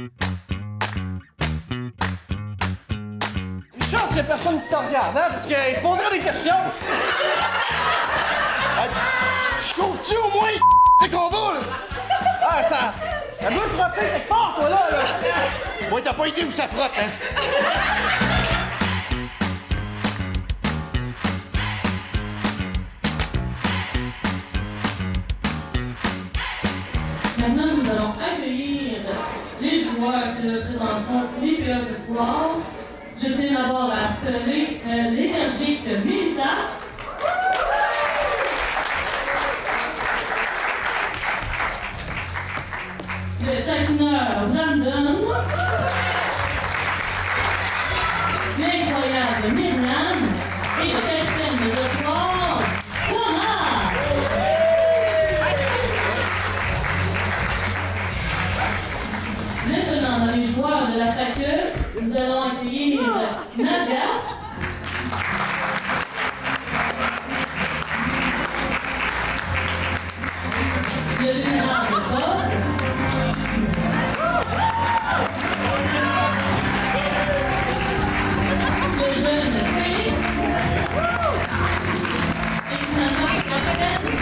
Une chance qu'il y a personne qui te regarde, hein, parce qu'il se poserait des questions. Je trouve-tu au moins c'est qu'on va, là? Ah, ça doit frotter quelque part, toi, là. Ouais, t'as pas idée où ça frotte, hein? Maintenant, nous allons accueillir les joueurs qui représenteront l'IPA ce soir. Je tiens d'abord à saluer l'énergique Mélissa. Le taquineur Brandon. L'incroyable Myriam. Et le capitaine de ce soir, Thomas. Maintenant, dans les joueurs de l'attaqueuse, nous allons accueillir Nadia. Le vénérable Bob. Le jeune Félix. Et finalement, le capitaine Rex.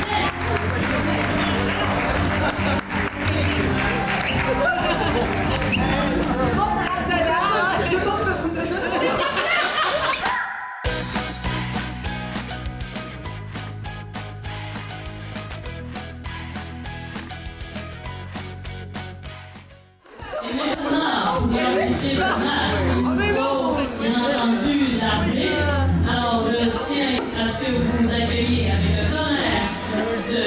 Et maintenant, vous allez écouter le match. Il faut, bien entendu, l'arbitre. Alors, je tiens à ce que vous nous accueilliez avec le tonnerre de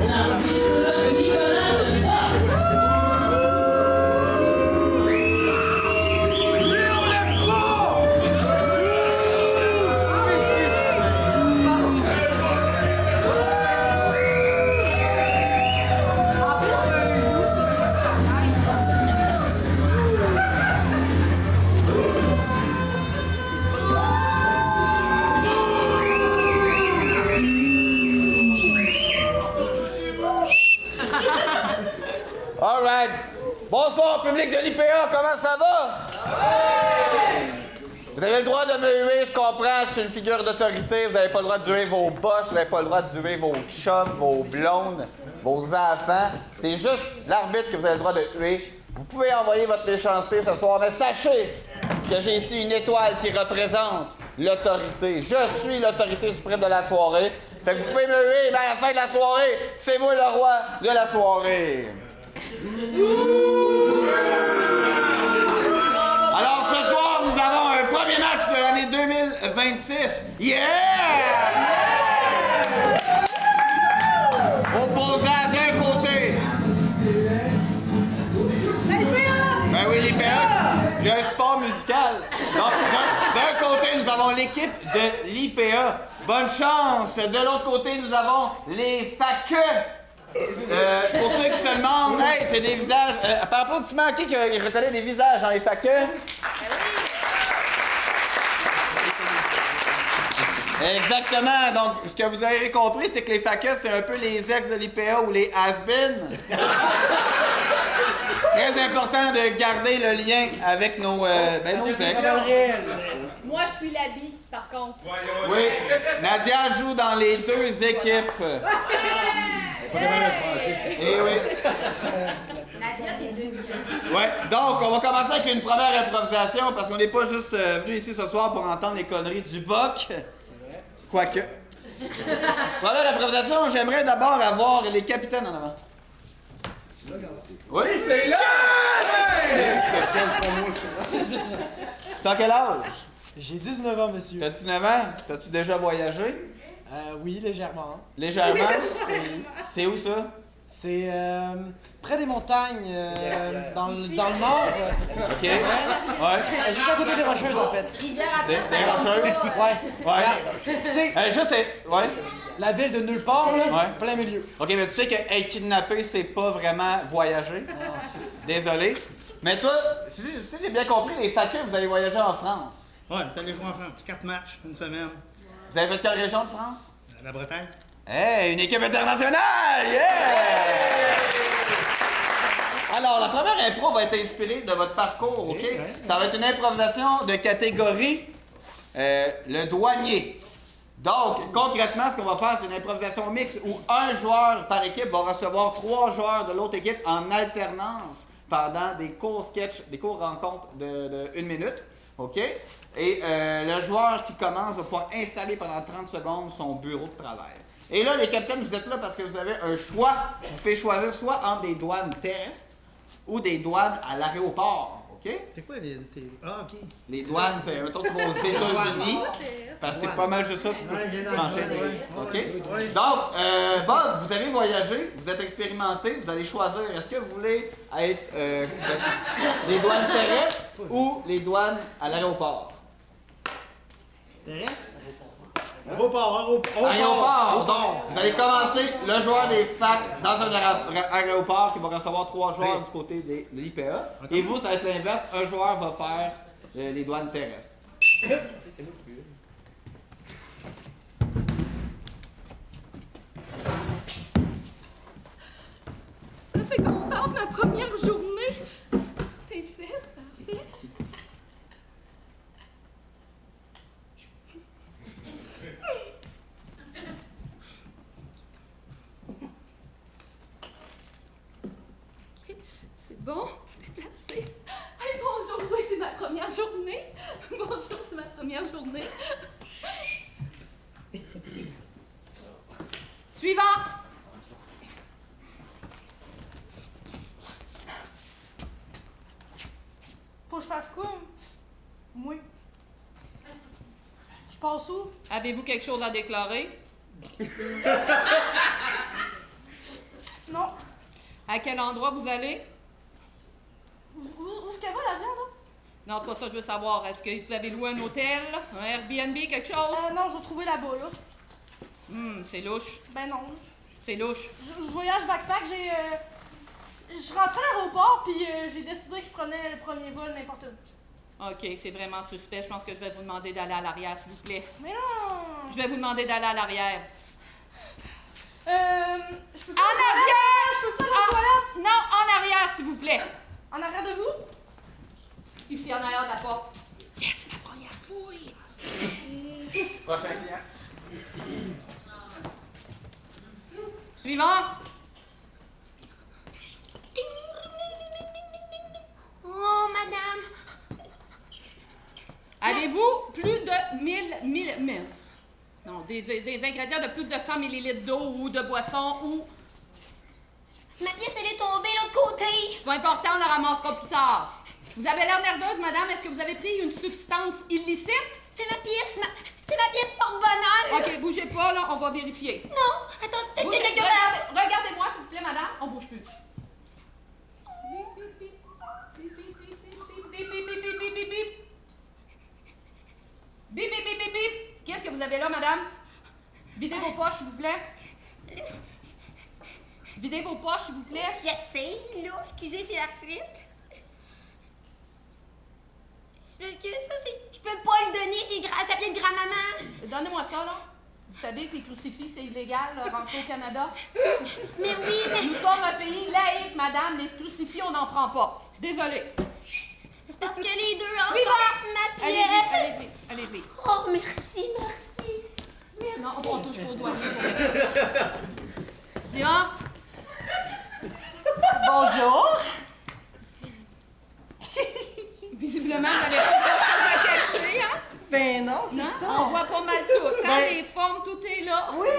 l'arbitre Nicolas Debois. All right. Bonsoir, public de l'IPA, comment ça va? Vous avez le droit de me huer, je comprends, je suis une figure d'autorité, vous n'avez pas le droit de huer vos boss, vous n'avez pas le droit de huer vos chums, vos blondes, vos enfants. C'est juste l'arbitre que vous avez le droit de huer. Vous pouvez envoyer votre méchanceté ce soir, mais sachez que j'ai ici une étoile qui représente l'autorité. Je suis l'autorité suprême de la soirée. Fait que vous pouvez me huer, mais à la fin de la soirée, c'est moi le roi de la soirée. Alors ce soir, nous avons un premier match de l'année 2026. Yeah! Opposant d'un côté. Ben oui, l'IPA. J'ai un sport musical. Donc, d'un côté, nous avons l'équipe de l'IPA. Bonne chance. De l'autre côté, nous avons les FACE. Pour ceux qui se demandent, hey, c'est des visages. Par applaudissement, qui reconnaît des visages dans les FACE? Exactement. Donc, ce que vous avez compris, c'est que les FACE, c'est un peu les ex de l'IPA ou les has-been. Très important de garder le lien avec nos ex. Moi, je suis la bille, par contre. Oui. Nadia joue dans les deux équipes. Eh oui. Nadia, c'est deux billes. Ouais, donc on va commencer avec une première improvisation parce qu'on n'est pas juste venu ici ce soir pour entendre les conneries du boc. Quoique. Première improvisation, j'aimerais d'abord avoir les capitaines en avant. Oui, c'est là! T'as quel âge? J'ai 19 ans, monsieur. T'as 19 ans? T'as-tu déjà voyagé? Oui, légèrement. Légèrement? Oui. C'est où ça? C'est près des montagnes, dans le nord. OK. Ouais. Juste à côté des Rocheuses, en fait. Des Rocheuses? Ouais. Ouais. Tu sais, Je sais. Ouais. la ville de nulle part, là, Ouais. plein milieu. OK, mais tu sais que être kidnappé, c'est pas vraiment voyager. Désolé. Mais toi, si j'ai bien compris, les FACE, vous allez voyager en France. Ouais, on est allé jouer en France. 4 matchs, une semaine. Vous avez fait quelle région de France? La Bretagne. Hey, une équipe internationale! Yeah! Alors, la première impro va être inspirée de votre parcours, OK? Ça va être une improvisation de catégorie le douanier. Donc, concrètement, ce qu'on va faire, c'est une improvisation mixte où un joueur par équipe va recevoir 3 joueurs de l'autre équipe en alternance pendant des courts sketchs, des courts rencontres de 1 minute. OK? Et le joueur qui commence va pouvoir installer pendant 30 secondes son bureau de travail. Et là, les capitaines, vous êtes là parce que vous avez un choix. Vous pouvez choisir soit entre des douanes terrestres ou des douanes à l'aéroport. OK? C'est quoi les. Ah, ok. Les douanes, mettons, tu vas aux États-Unis. Parce que c'est pas mal juste ça, tu peux franchir. OK? Donc, Bob, vous avez voyagé, vous êtes expérimenté, vous allez choisir. Est-ce que vous voulez être les douanes terrestres ou les douanes à l'aéroport? Terrestre? Aéroport. Donc, vous allez commencer le joueur des facs dans un aéroport qui va recevoir 3 joueurs du côté de l'IPA. Et vous, ça va être l'inverse. Un joueur va faire les douanes terrestres. Ça fait contente ma première journée. T'es faite, parfait. C'est bon, déplacé. Hey, bonjour, oui, c'est ma première journée. Bonjour, c'est ma première journée. Suivant. Faut que je fasse quoi? Moi. Je passe où? Avez-vous quelque chose à déclarer? Non. À quel endroit vous allez? Où est-ce qu'elle va, la viande, là? Non, c'est pas ça que je veux savoir. Est-ce que vous avez loué un hôtel, un Airbnb, quelque chose? Non, je vais trouver là-bas, là. C'est louche. Ben non. C'est louche. Je voyage backpack, je rentrais à l'aéroport, puis j'ai décidé que je prenais le premier vol n'importe où. OK, c'est vraiment suspect. Je pense que je vais vous demander d'aller à l'arrière, s'il vous plaît. Mais non! Je vais vous demander d'aller à l'arrière. Je peux En arrière! Je peux ça dans la toilette? Non, en arrière, s'il vous plaît. En arrière de vous? Ici, en arrière de la porte. Yes, ma première fouille. Prochain client. Suivant. Oh, madame! Avez-vous plus de 1000 non, des ingrédients de plus de 100 ml d'eau ou de boisson ou... Ma pièce, elle est tombée de l'autre côté! C'est pas important, on la ramassera plus tard. Vous avez l'air nerveuse, madame. Est-ce que vous avez pris une substance illicite? C'est ma pièce, c'est ma pièce porte-bonheur! OK, bougez pas, là, on va vérifier. Non! Attends, peut-être que quelqu'un Regardez-moi, s'il vous plaît, madame. On bouge plus. Bip, bip, bip, bip, bip. Qu'est-ce que vous avez là, madame? Videz vos poches, s'il vous plaît. Videz vos poches, s'il vous plaît. J'essaie, là. Excusez, c'est l'arthrite. C'est parce que ça, c'est... Je peux pas le donner, ça vient de grand-maman. Donnez-moi ça, là. Vous savez que les crucifix, c'est illégal, là, rentrer au Canada? Mais oui, mais... Nous sommes un pays laïque, madame. Les crucifix, on n'en prend pas. Désolée. C'est parce que les deux ensemble Suivant. avec ma Allez-y, pièce. allez-y, allez-y. Oh, merci, merci. Merci. Non, on touche pas au douanier pour ça. Suivant. Bonjour! Visiblement, vous n'avez pas grand-chose à cacher, hein? Ben non, c'est Non? ça. On voit pas mal tout. Hein? Ben, Les formes, tout est là. Oui,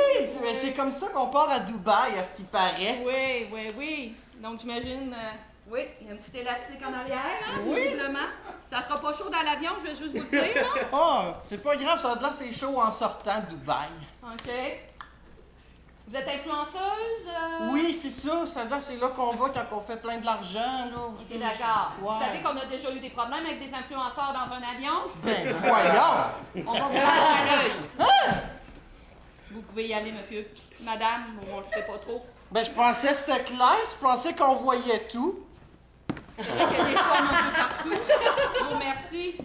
c'est comme ça qu'on part à Dubaï, à ce qui paraît. Oui, oui, oui. Donc, j'imagine... oui, il y a un petit élastique en arrière, hein, Oui. visiblement. Ça sera pas chaud dans l'avion, je vais juste vous le dire, hein? Oh, c'est pas grave, ça a l'air c'est chaud en sortant de Dubaï. OK. Vous êtes influenceuse? Oui, c'est ça, c'est là qu'on va quand on fait plein de l'argent, là. OK, d'accord. Ouais. Vous savez qu'on a déjà eu des problèmes avec des influenceurs dans un avion? Ben voyons! On va vous avoir à l'œil. Vous pouvez y aller, monsieur. Madame, on le sait pas trop. Ben je pensais que c'était clair, je pensais qu'on voyait tout. C'est vrai qu'il y a des formes un peu partout. Oh, merci.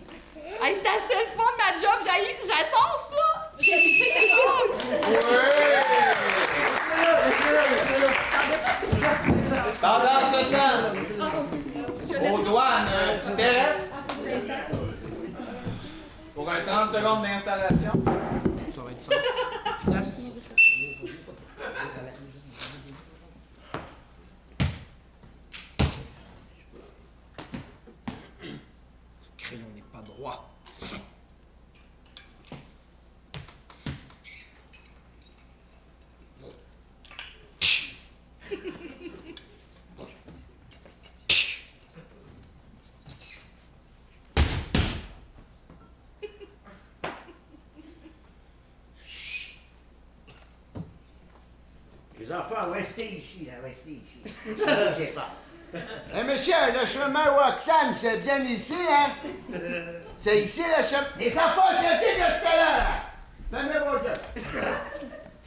Hey, c'est assez le fun, ma job. J'adore ça. C'est fun. Pendant ce temps, 30 secondes d'installation. Ça va être ça. Efficace. Ce crayon n'est pas droit. Les enfants, restez ici, là, restez ici. Ne bougez pas. Eh, monsieur, le chemin Waxan, c'est bien ici, hein? C'est ici, le chemin... Les enfants, j'ai dit de ce là! Fermez vos gueules.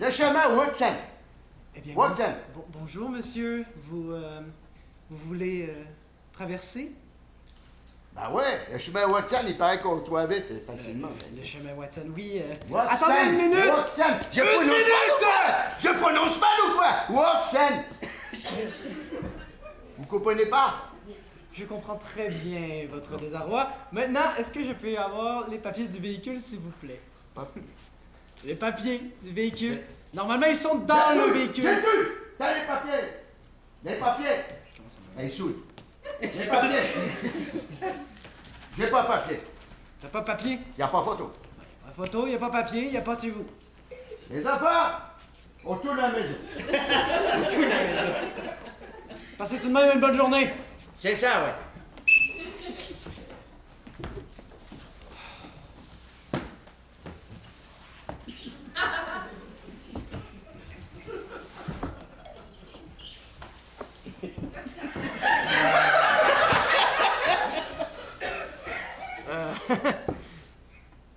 Le chemin Waxan. Eh bien, Waxan. bonjour, monsieur. Vous voulez traverser? Ben ouais, le chemin Watson, il paraît qu'on le trouvait, c'est facilement. Le chemin Watson, oui. Watson, Attendez une minute! Watson! Je prononce mal ou quoi? Je prononce mal ou quoi? Watson! Vous comprenez pas? Je comprends très bien votre désarroi. Maintenant, est-ce que je peux avoir les papiers du véhicule, s'il vous plaît? Les papiers du véhicule. Normalement, ils sont dans le véhicule. J'ai tout! T'as les papiers! Les papiers! Hey, souille! Les papiers! J'ai pas de papier. T'as pas de papier? Y a pas photo. Pas de photo, y a pas de papier, y a pas de chez vous. Les enfants, on tourne à la maison. Passez tout de même une bonne journée. C'est ça, ouais.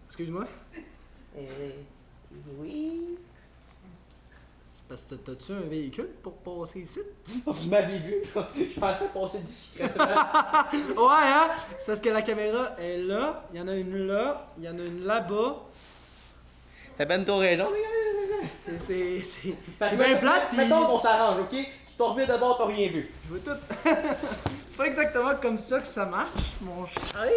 Excuse-moi. Oui. C'est parce que t'as-tu un véhicule pour passer ici? Vous m'avez vu, je pensais passer discrètement. Ouais, hein? C'est parce que la caméra est là, il y en a une là, il y en a une là-bas. T'as ben ton raison, les gars. C'est bien plate, pis... Mettons qu'on s'arrange, ok? Tu t'en reviens d'abord, t'as rien vu. Je veux tout. C'est pas exactement comme ça que ça marche, mon cher.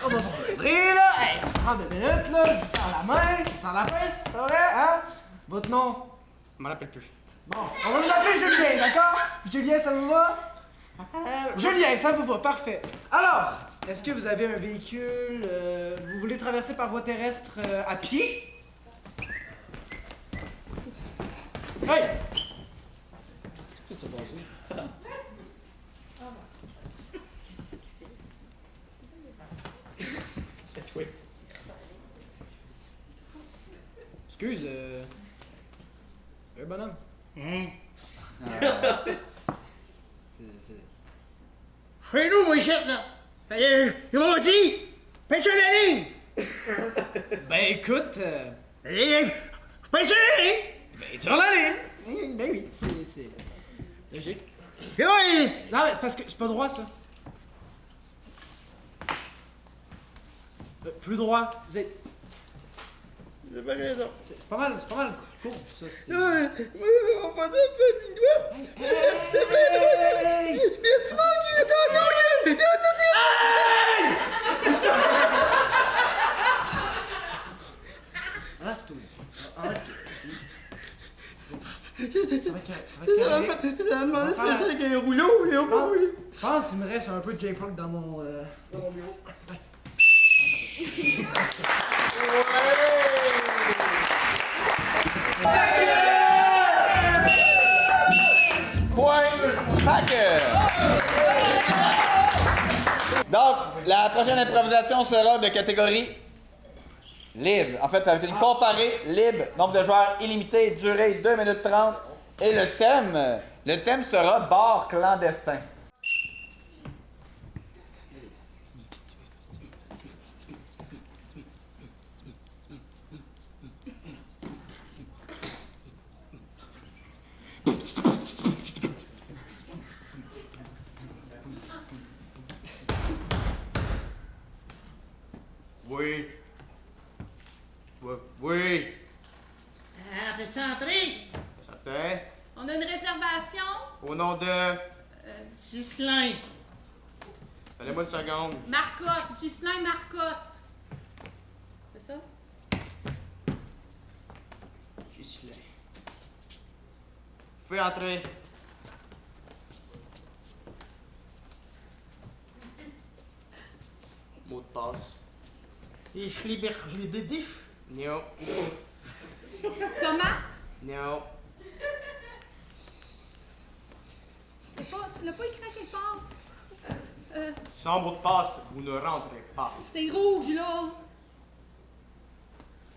On va vous ouvrir, là. Hey, on prend 2 minutes, là. Je vous sers la main, je vous sers la pince, c'est vrai, hein? Votre nom? Je m'en rappelle plus. Bon, on va vous appeler Julien, d'accord? Julien, ça vous va? Julien, ça vous va, parfait. Alors, est-ce que vous avez un véhicule? Vous voulez traverser par voie terrestre à pied? Hey! Excuse, bonhomme. Hein? C'est... Chez nous, moi, ici, là. Ils m'ont dit, pêche la ligne. Ben écoute, Pêche la ligne. ben sur la ligne. Ben oui, c'est logique. Et oui. Non, mais c'est parce que c'est pas droit, ça. Plus droit. J'ai pas raison. C'est pas mal court, ça. C'est... On va pas ça faire une droite. C'est bien droite. Bien souvent qu'il est en gueule. Enlève tout. Enlève tout. Ça va demander de faire ça avec un rouleau, mais on peut rouler. Je pense qu'il me reste un peu de J-Pop dans mon bureau. Point Packer. Donc, la prochaine improvisation sera de catégorie libre. En fait, ça va être une comparée libre, nombre de joueurs illimité, durée 2 minutes 30. Et le thème sera bar clandestin. Oui. Oui. Peux-tu entrer? Certain. On a une réservation. Au nom de... Ghislain. Donnez-moi une seconde. Marcotte, Ghislain Marcotte. C'est ça? Ghislain. Vous pouvez entrer. Mot de passe. Ich liebe dich. Non. Tomate? Non. Tu l'as pas écrit à quelque part? Sans mot de passe, vous ne rentrez pas. C'est rouge, là.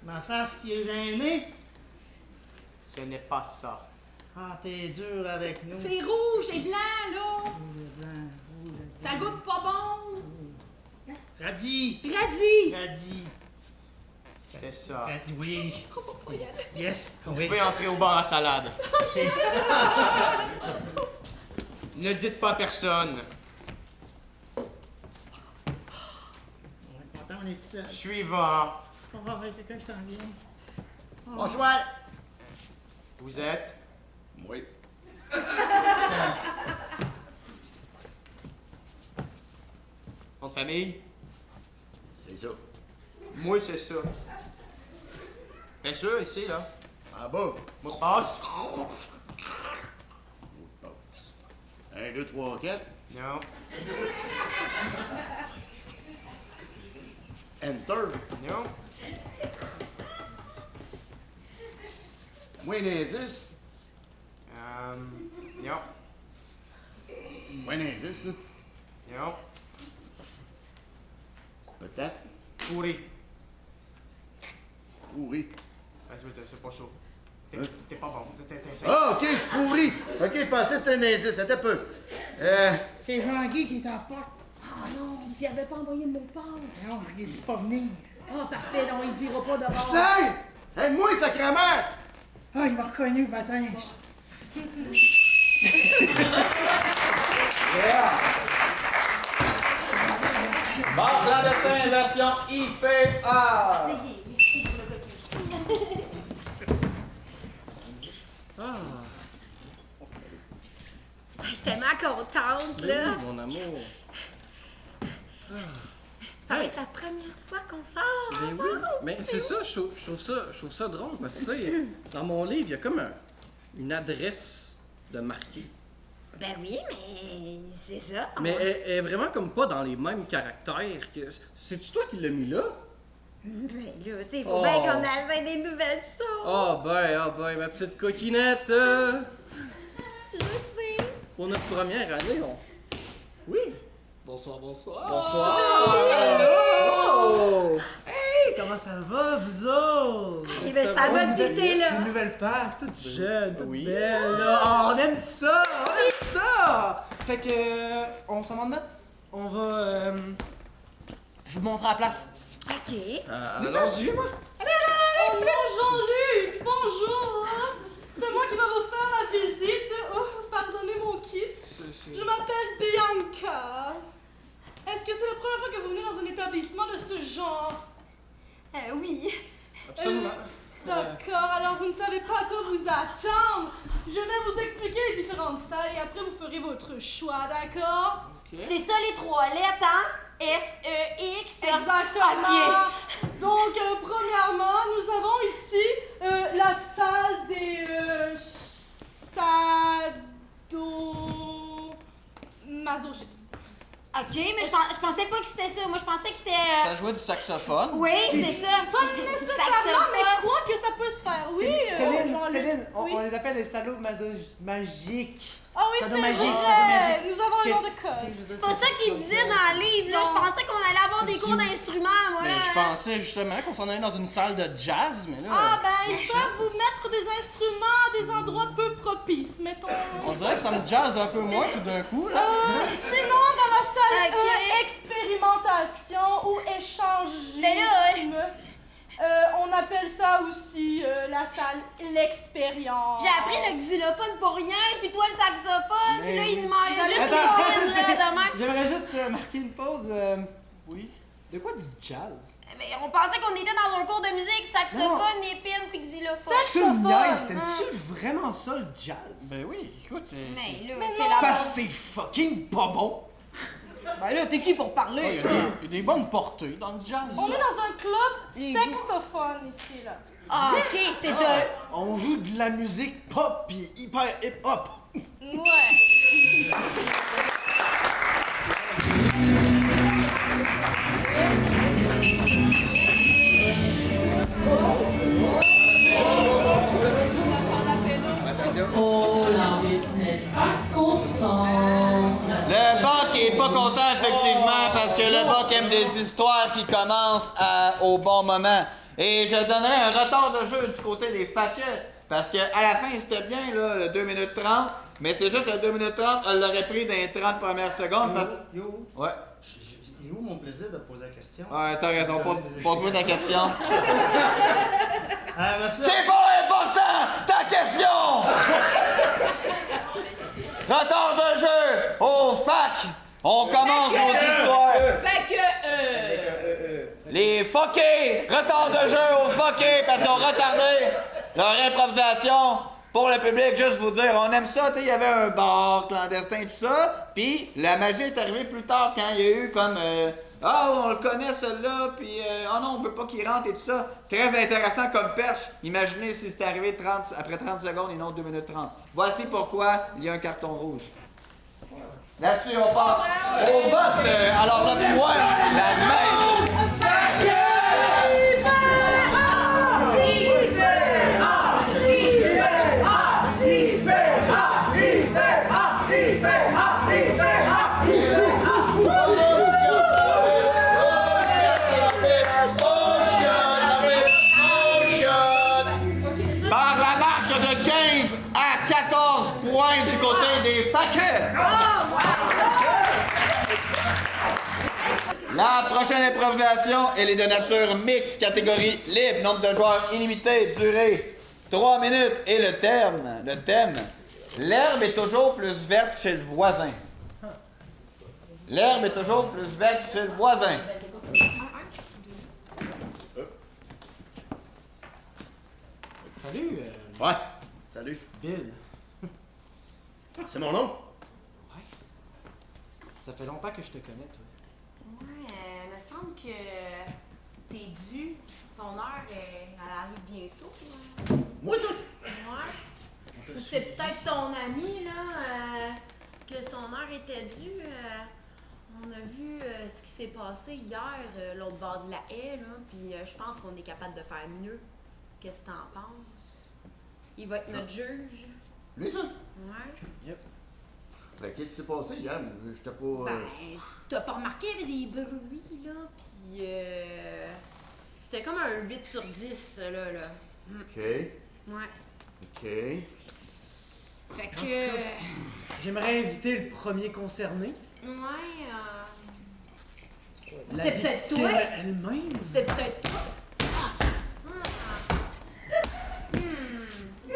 Ma face qui est gênée. Ce n'est pas ça. Ah, t'es dur avec nous. C'est rouge et blanc, là. Blanc, rouge. Ça goûte pas bon. Radis. Radis. Radis. C'est ça. Radis, oui. Yes. Vous Oui. pouvez entrer au bar à salade. C'est- Ne dites pas à personne. Attends, on est tout seul. Suivant. On va voir quelqu'un qui s'en vient. Bonsoir. Vous êtes. Oui. Nom de famille? C'est ça. Moi, c'est ça. Bien sûr, ici, là. En bas. Mot de passe? 1, 2, 3, 4. Non. Enter. Non. Moins d'indice. Non. Moins d'indice, là. Non. Peut-être. Pourri. Pourri. Ah, c'est pas ça. Hein? T'es pas bon. Ah, ok, je suis pourri. Ok, je pensais que c'était un indice. Attends un peu. C'est Jean-Guy qui t'emporte. Ah non, il avait pas envoyé mon passe. Non, il dit pas venir. Ah, parfait, non, il dira pas d'abord. Ghislain! Aide-moi, sacrement! Ah, il m'a reconnu le matin. Bar clandestin, version IPA. Je suis tellement contente, là. Mon amour. Ça va être la première fois qu'on sort. Ben oui. Mais c'est ça, je trouve ça drôle. Parce que tu sais, dans mon livre, il y a comme une adresse de marquée. Ben oui, mais c'est ça. Mais elle est vraiment comme pas dans les mêmes caractères que. C'est-tu toi qui l'as mis là? Ben là, tu sais, il faut Oh. bien qu'on essaie des nouvelles choses. Ah ben, ma petite coquinette! Je sais. Pour notre première année, on. Oui! Bonsoir, bonsoir. Bonsoir! Oh! Hey, comment ça va, vous autres? Eh ben, ça va Une depuis que t'es là. Une nouvelle face, toute jeune, toute Oui. belle. Là. Oh, on aime ça! On aime ça! Fait que, on s'en va dedans? On va. Je vous montre à la place. OK. Allons-y! Oh non, Jean-Luc! Bonjour! Hein? C'est moi qui vais vous faire la visite. Oh, pardonnez mon kit. Je m'appelle Bianca. Est-ce que c'est la première fois que vous venez dans un établissement de ce genre? Oui. Absolument. D'accord, alors vous ne savez pas à quoi vous attendre. Je vais vous expliquer les différentes salles et après vous ferez votre choix, d'accord? C'est ça les trois lettres, hein? S-E-X. Exactement. Donc, premièrement, nous avons ici la salle des sadomasochistes. OK, mais je pensais pas que c'était ça. Moi, je pensais que c'était... Ça jouait du saxophone. Oui, c'est ça. Pas nécessairement, mais quoi que ça peut se faire. Oui, Céline, oui. on les appelle les salauds magiques. Ah oui, c'est Sadomagique, vrai. sadomagique. Nous avons un nom de code. C'est pas ça qu'il disait dans le livre, là. Je pensais qu'on allait avoir des cours d'instruments, moi, Mais là. je pensais justement qu'on s'en allait dans une salle de jazz, mais là. Ah ben, ils peuvent vous mettre des instruments à des endroits peu propices, mettons. On dirait que ça me jazz un peu moins tout d'un coup, là. Sinon, dans la salle Ok. expérimentation ou échangisme, Mais là, on appelle ça aussi la salle l'expérience. J'ai appris le xylophone pour rien, puis toi le saxophone, puis là, il oui. demande juste les Attends, peines, là, demain. J'aimerais juste marquer une pause. Oui. De quoi du jazz? Mais on pensait qu'on était dans un cours de musique, saxophone, épine, puis xylophone. Tu me niaises, Hein. t'aimes-tu vraiment ça le jazz? Ben oui, écoute. Mais là, Mais c'est non. la Parce base. que c'est fucking pas bon. Ben là, t'es qui pour parler? Il y a des bonnes portées dans le jazz. On est dans un club saxophone ici, là. Ah, ok, c'est un... On joue de la musique pop pis hyper hip-hop. Ouais. Oh, l'arbitre n'est pas content. Le Buck est pas content, effectivement, parce que le Buck aime des histoires qui commencent au bon moment. Et je donnerais un retard de jeu du côté des faquets, parce qu'à la fin, c'était bien, là, le 2 minutes 30, mais c'est juste le 2 minutes 30, elle l'aurait pris dans les 30 premières secondes, parce que... Yo, Ouais. et où mon plaisir de poser la question? Ouais, t'as raison, pose-moi ta question. Monsieur... C'est pas important, ta question! Retard de jeu au fac! On commence nos histoires! Fait que, Les fuckés! Retard de jeu aux fuckés parce qu'on retardait leur improvisation pour le public. Juste vous dire, on aime ça, tu sais, il y avait un bar clandestin, tout ça. Puis la magie est arrivée plus tard quand il y a eu comme on le connaît celui-là, puis oh non, on veut pas qu'il rentre et tout ça. Très intéressant comme perche. Imaginez si c'était arrivé après 30 secondes et non 2 minutes 30. Voici pourquoi il y a un carton rouge. Là-dessus, on passe au vote. Alors, donnez-moi la main. Par la marque de 15 à 14 points du côté des faquets. La prochaine improvisation, elle est de nature mixte, catégorie libre, nombre de joueurs illimité, durée 3 minutes et le thème, l'herbe est toujours plus verte chez le voisin. L'herbe est toujours plus verte chez le voisin. Salut, Ouais, salut. Bill. C'est mon nom? Ouais. Ça fait longtemps que je te connais, toi. Ouais, me semble que t'es dû. Ton heure, elle arrive bientôt. Moi, ça? Ouais. C'est peut-être ton ami, là, que son heure était due. On a vu ce qui s'est passé hier, l'autre bord de la haie, là, puis je pense qu'on est capable de faire mieux. Qu'est-ce que t'en penses? Il va être notre juge. Lui, ça? Ouais. Yep. Ben, qu'est-ce qui s'est passé hier? J'étais pas... Ben, t'as pas remarqué, il y avait des bruits, là, pis c'était comme un 8 sur 10, là. OK. Ouais. OK. Fait que... J'aimerais inviter le premier concerné. Ouais, La c'est peut-être victime toi. elle-même. C'est peut-être toi.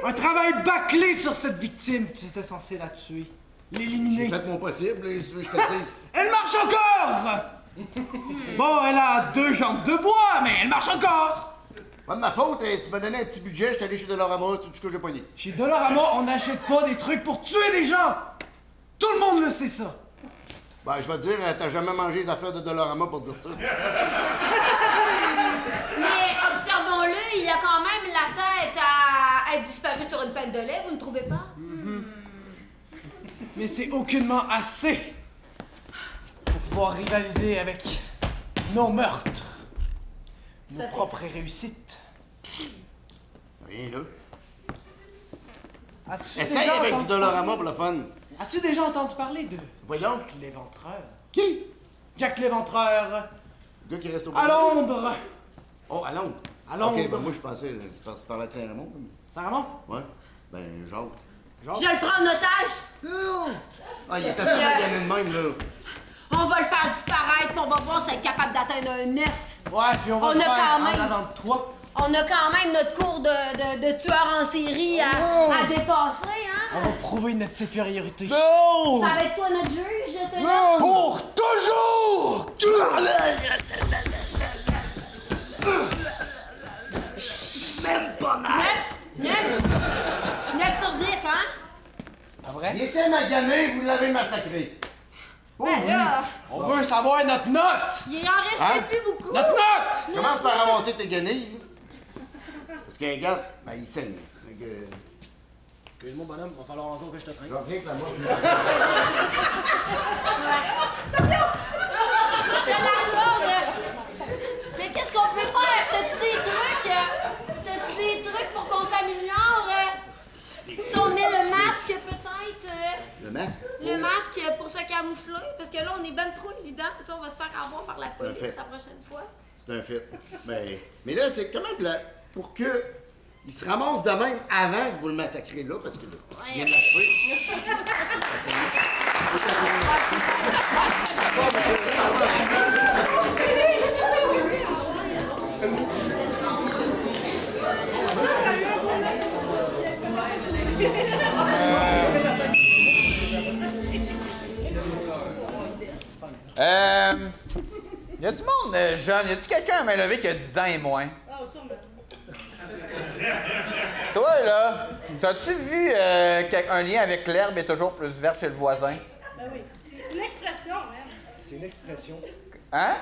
Un travail bâclé sur cette victime. Tu étais censé la tuer. L'éliminer. J'ai fait mon possible, là, si tu veux que je t'assise. Elle marche encore! Bon, elle a 2 jambes de bois, mais elle marche encore! Pas de ma faute, hein, tu m'as donné un petit budget, j'étais allé chez Dollarama, tout ce que j'ai pogné. Chez Dollarama, on n'achète pas des trucs pour tuer des gens! Tout le monde le sait, ça! Ben, je vais te dire, t'as jamais mangé les affaires de Dollarama pour dire ça. Mais observons-le, il a quand même la tête à être disparu sur une pelle de lait, vous ne trouvez pas? Mais c'est aucunement assez pour pouvoir rivaliser avec nos meurtres, nos Ça, c'est propres réussites. Rien, là. As-tu Essaye déjà avec du entendu Dollarama parler- pour le fun. As-tu déjà entendu parler de Voyons. Jack l'Éventreur? Qui? Jack l'Éventreur, Le gars qui reste au à Londres! Oh, à Londres. À Londres. OK, ben moi, je pensais parler de Saint-Raymond. Saint-Raymond? Ouais. Ben, genre. Je le prends en otage! Ah, il était assez magané de même, là. On va le faire disparaître, puis on va voir si elle est capable d'atteindre un 9. Ouais, puis on va On le a faire quand en même- avant de toi. On a quand même notre cours de tueur en série à dépasser, hein? On va prouver notre supériorité. Non! Ça va être toi notre juge, je te laisse. Pour toujours! Même pas mal. 9 sur 10, hein? Pas vrai? Il était magané, vous l'avez massacré. Ben là, On veut savoir notre note! il en reste Hein? plus beaucoup. Notre note! Commence par ramasser tes guenilles. Parce qu'un gars, ben, il saigne. Fait que, Excuse-moi, bonhomme, va falloir encore que je te traîne. je reviens avec la mort. Je te l'accorde. Mais qu'est-ce qu'on peut faire? T'as-tu des trucs? T'as-tu des trucs pour qu'on s'améliore? Si on met le masque, peut-être? Le masque? Le masque pour se camoufler? Parce que là, on est ben trop évident. Tu sais, on va se faire avoir par la police fait. la prochaine fois. C'est un fait. Ben, mais là, c'est quand même pour que il se ramasse de même avant que vous le massacrez là, parce que là, tu viens de l'achever. Y a du monde jeune? Y a-tu quelqu'un à main levée qui a 10 ans et moins? Ah, sûrement. Toi, là, t'as-tu vu un lien avec l'herbe est toujours plus verte chez le voisin? Ben oui. C'est une expression, même. C'est une expression. Hein?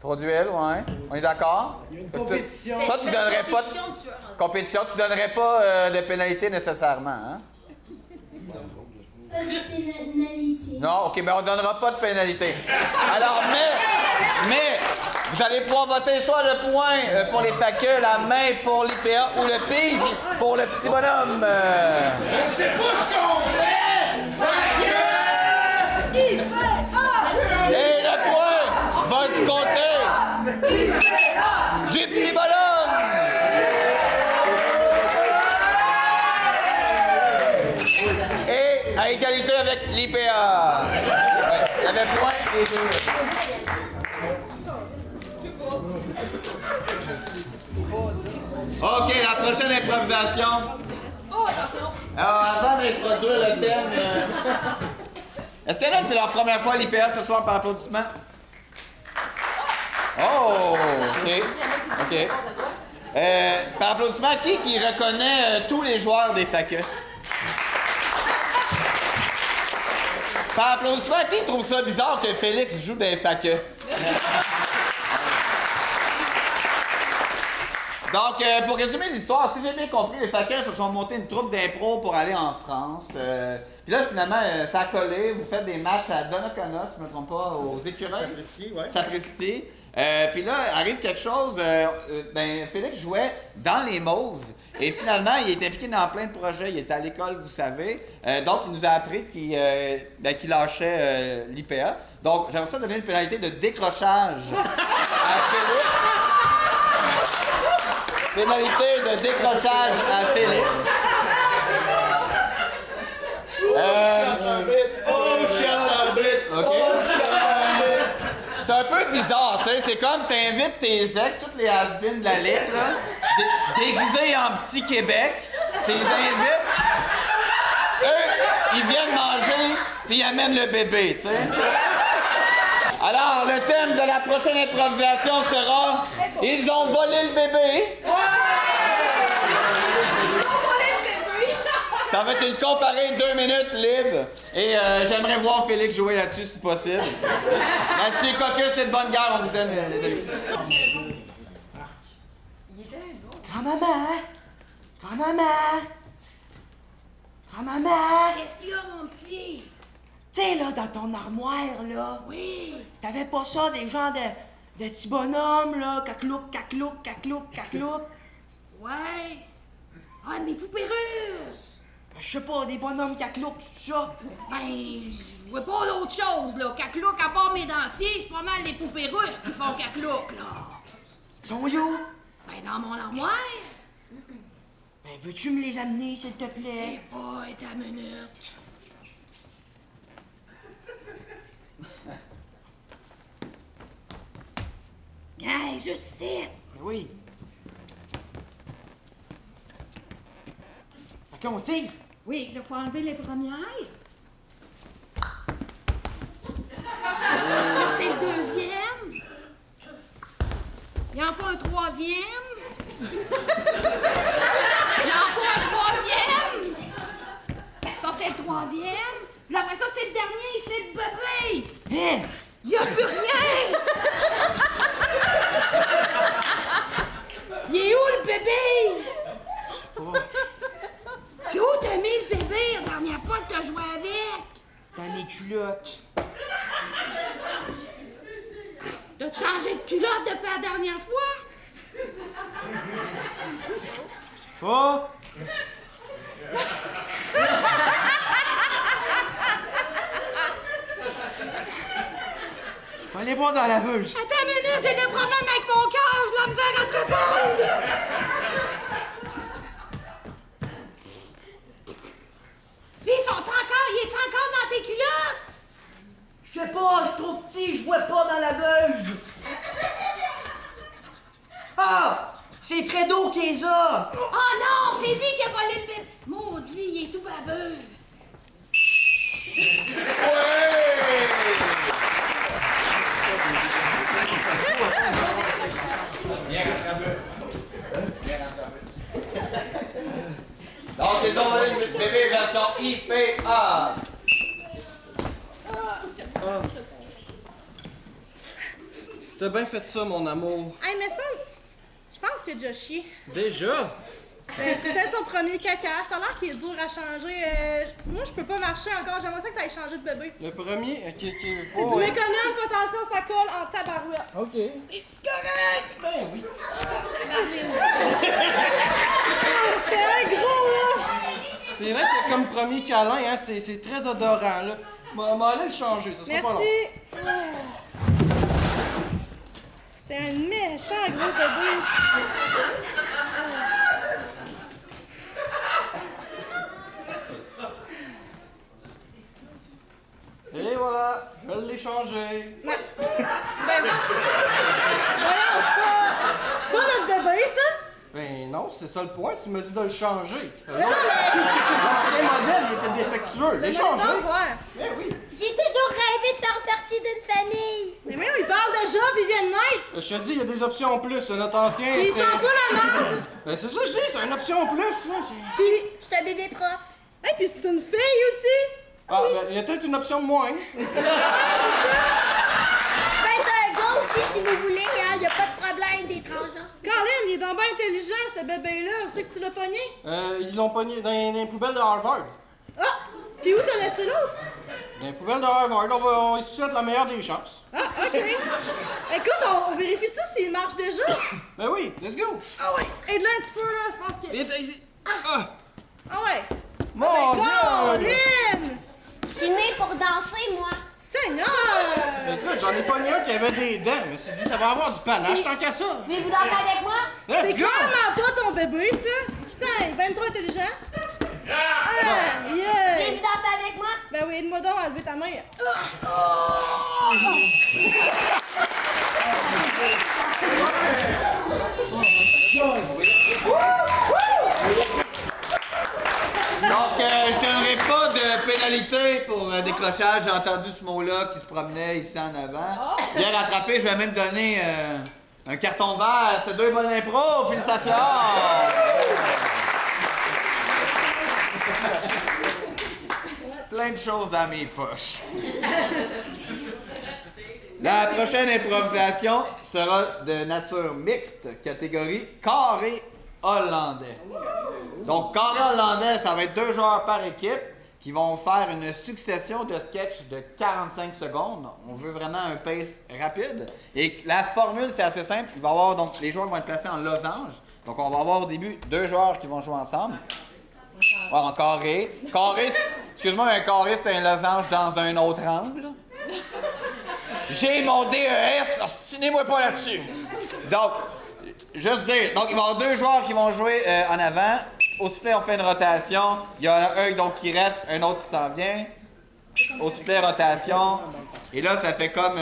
Traduel, ouais. On est d'accord? Il y a une compétition. Toi, tu donnerais pas de Compétition de tueurs. compétition, tu donnerais pas de pénalité nécessairement, hein? Non, ok, mais on donnera pas de pénalité. Alors, mais, vous allez pouvoir voter soit le point pour les faqueux, la main pour l'IPA ou le pige pour le petit bonhomme. On sait pas ce qu'on fait! Et le point va du côté du petit bonhomme. Et à égalité avec l'IPA. Il y avait point et deux. OK, la prochaine improvisation. Oh, attention! Alors, avant d'introduire le thème, est-ce que là, c'est leur première fois à l'IPA ce soir par applaudissement? Oh, OK. OK. Par applaudissement, qui reconnaît tous les joueurs des faqueux? Par applaudissement, qui trouve ça bizarre que Félix joue des faqueux? Donc, pour résumer l'histoire, si j'ai bien compris, les faqueux se sont montés une troupe d'impro pour aller en France. Puis là, finalement, ça a collé. Vous faites des matchs à Donnacona, si je ne me trompe pas, aux écureuils. Sapristi, ouais. Sapristi. Puis là, arrive quelque chose. Félix jouait dans les Mauves. Et finalement, il est impliqué dans plein de projets. Il était à l'école, vous savez. Donc, il nous a appris qu'il lâchait l'IPA. Donc, j'aimerais ça donner une pénalité de décrochage à Félix. Pénalité de décrochage à Félix. OK. C'est un peu bizarre, tu sais. C'est comme t'invites tes ex, toutes les has-beens de la ligue, là, déguisés en petit Québec. T'es invites. Eux, ils viennent manger, puis ils amènent le bébé, tu sais. Alors, le thème de la prochaine improvisation sera « Ils ont volé le bébé ». Ça va être une comparée 2 minutes libre. Et j'aimerais voir Félix jouer là-dessus si possible. Là-dessus, Caucus, c'est de bonne guerre, on vous aime, les amis. Grand-maman! Grand-maman! Grand-maman! Qu'est-ce qu'il y a, mon petit? Tu sais, là, dans ton armoire, là. Oui. T'avais pas ça, des genres de petits bonhommes, là? Caclouk, caclouk, caclouk, caclouk. Ouais. Ah, mes poupées russes. Je sais pas, des bonhommes caclouk, tout ça. Ben, je vois pas d'autre chose, là. Caclouk, à part mes dentiers, c'est pas mal les poupées russes qui font caclouk, là. Sont où? Ben, dans mon armoire. Ben, veux-tu me les amener, s'il te plaît? Oh, ta minute. Hey, je sais. Oui. Fait qu'on tire. Oui, il faut enlever les premières. Ça, c'est le deuxième. Il en faut un troisième. Il en faut un troisième. Ça, c'est le troisième. Là, Puis après ça, c'est le dernier, c'est le bébé! Hein? Y'a plus rien! Il est où le bébé? C'est où t'as mis le bébé la dernière fois que t'as joué avec? Dans mes culottes. T'as changé de culotte depuis la dernière fois? Oh! On va aller voir dans la bouche. Attends une minute, j'ai des problèmes avec mon cœur, j'ai de la misère à te répondre! Puis il est encore dans tes culottes? Je sais pas, je suis trop petit, je vois pas dans la bouche. Ah! C'est Fredo qui les a! Oh non, c'est lui qui a volé le bébé! Maudit, il est tout baveux! Donc, ils ont volé le bébé version IPA. T'as bien fait ça, mon amour. Hey, mais ça, je pense qu'il a déjà chié. Déjà? Ben, c'était son premier caca. Ça a l'air qu'il est dur à changer. Moi, je peux pas marcher encore. J'aimerais ça que t'ailles changer de bébé. Le premier? Ok. C'est du méconium, fais attention, ça colle en tabarouette. Ok. Es-tu correct? Ben oui. C'était un gros, là! C'est vrai que comme premier câlin, hein, c'est très odorant, là. M'en aller le changer, ça sera pas long. Merci. C'était un méchant gros bébé. Et voilà, je l'ai changé. Ben, voyons, c'est pas notre bébé, ça? Ben non, c'est ça le point, tu m'as dit de le changer. L'ancien modèle, il était défectueux, l'ai changé. Ben oui. J'ai toujours rêvé de faire partie d'une famille! Mais même, il parle déjà, puis il vient de naître! Je te dis, il y a des options en plus, notre ancien. Puis il sent pas la merde! Ben c'est ça que je dis, c'est une option en plus, là. Puis, Je suis un bébé propre. hey, puis c'est une fille aussi! Ah, ben, il y a peut-être une option de moins. Je peux être un gars aussi si vous voulez, hein? Y a pas de problème des transgenres. Colin, il est donc bien intelligent, ce bébé-là. Où c'est que tu l'as pogné? Ils l'ont pogné dans les poubelles de Harvard. Ah! Puis où t'as laissé l'autre? Dans les poubelles de Harvard, on va y souhaiter la meilleure des chances. Ah, OK. Écoute, on vérifie ça s'il marche déjà. Ben oui, let's go. Ah ouais, aide-le un petit peu, là, je pense que... Viens ici. Ah, Ah ouais. mon Dieu! Colin! Je suis née pour danser, moi. Seigneur! Écoute, j'en ai pogné un qui avait des dents. Je me suis dit, ça va avoir du panache tant qu'à ça. Voulez-vous danser avec moi? Let's C'est go! clairement pas ton bébé, ça. C'est ben trop intelligent. Ah, yeah. Voulez-vous danser avec moi? Ben oui, aide-moi donc à lever ta main. Donc, je donnerai pas de pénalité pour décrochage. J'ai entendu ce mot-là qui se promenait ici en avant. Bien rattrapé, je vais même donner un carton vert. C'était 2 bonnes impros. Félicitations! Plein de choses dans mes poches. La prochaine improvisation sera de nature mixte, catégorie carré hollandais. Donc, carré hollandais, ça va être 2 joueurs par équipe qui vont faire une succession de sketchs de 45 secondes. On veut vraiment un pace rapide. Et la formule, c'est assez simple. Il va y avoir, donc, les joueurs vont être placés en losange. Donc, on va avoir au début 2 joueurs qui vont jouer ensemble. Ouais, en carré. Carré, excuse-moi, mais un carré, c'est un losange dans un autre angle. J'ai mon DES, ostinez-moi pas là-dessus. Donc, juste dire, donc il va y avoir 2 joueurs qui vont jouer en avant. Au sifflet, on fait une rotation. Il y en a un donc qui reste, un autre qui s'en vient. Au sifflet, rotation. Et là, ça fait comme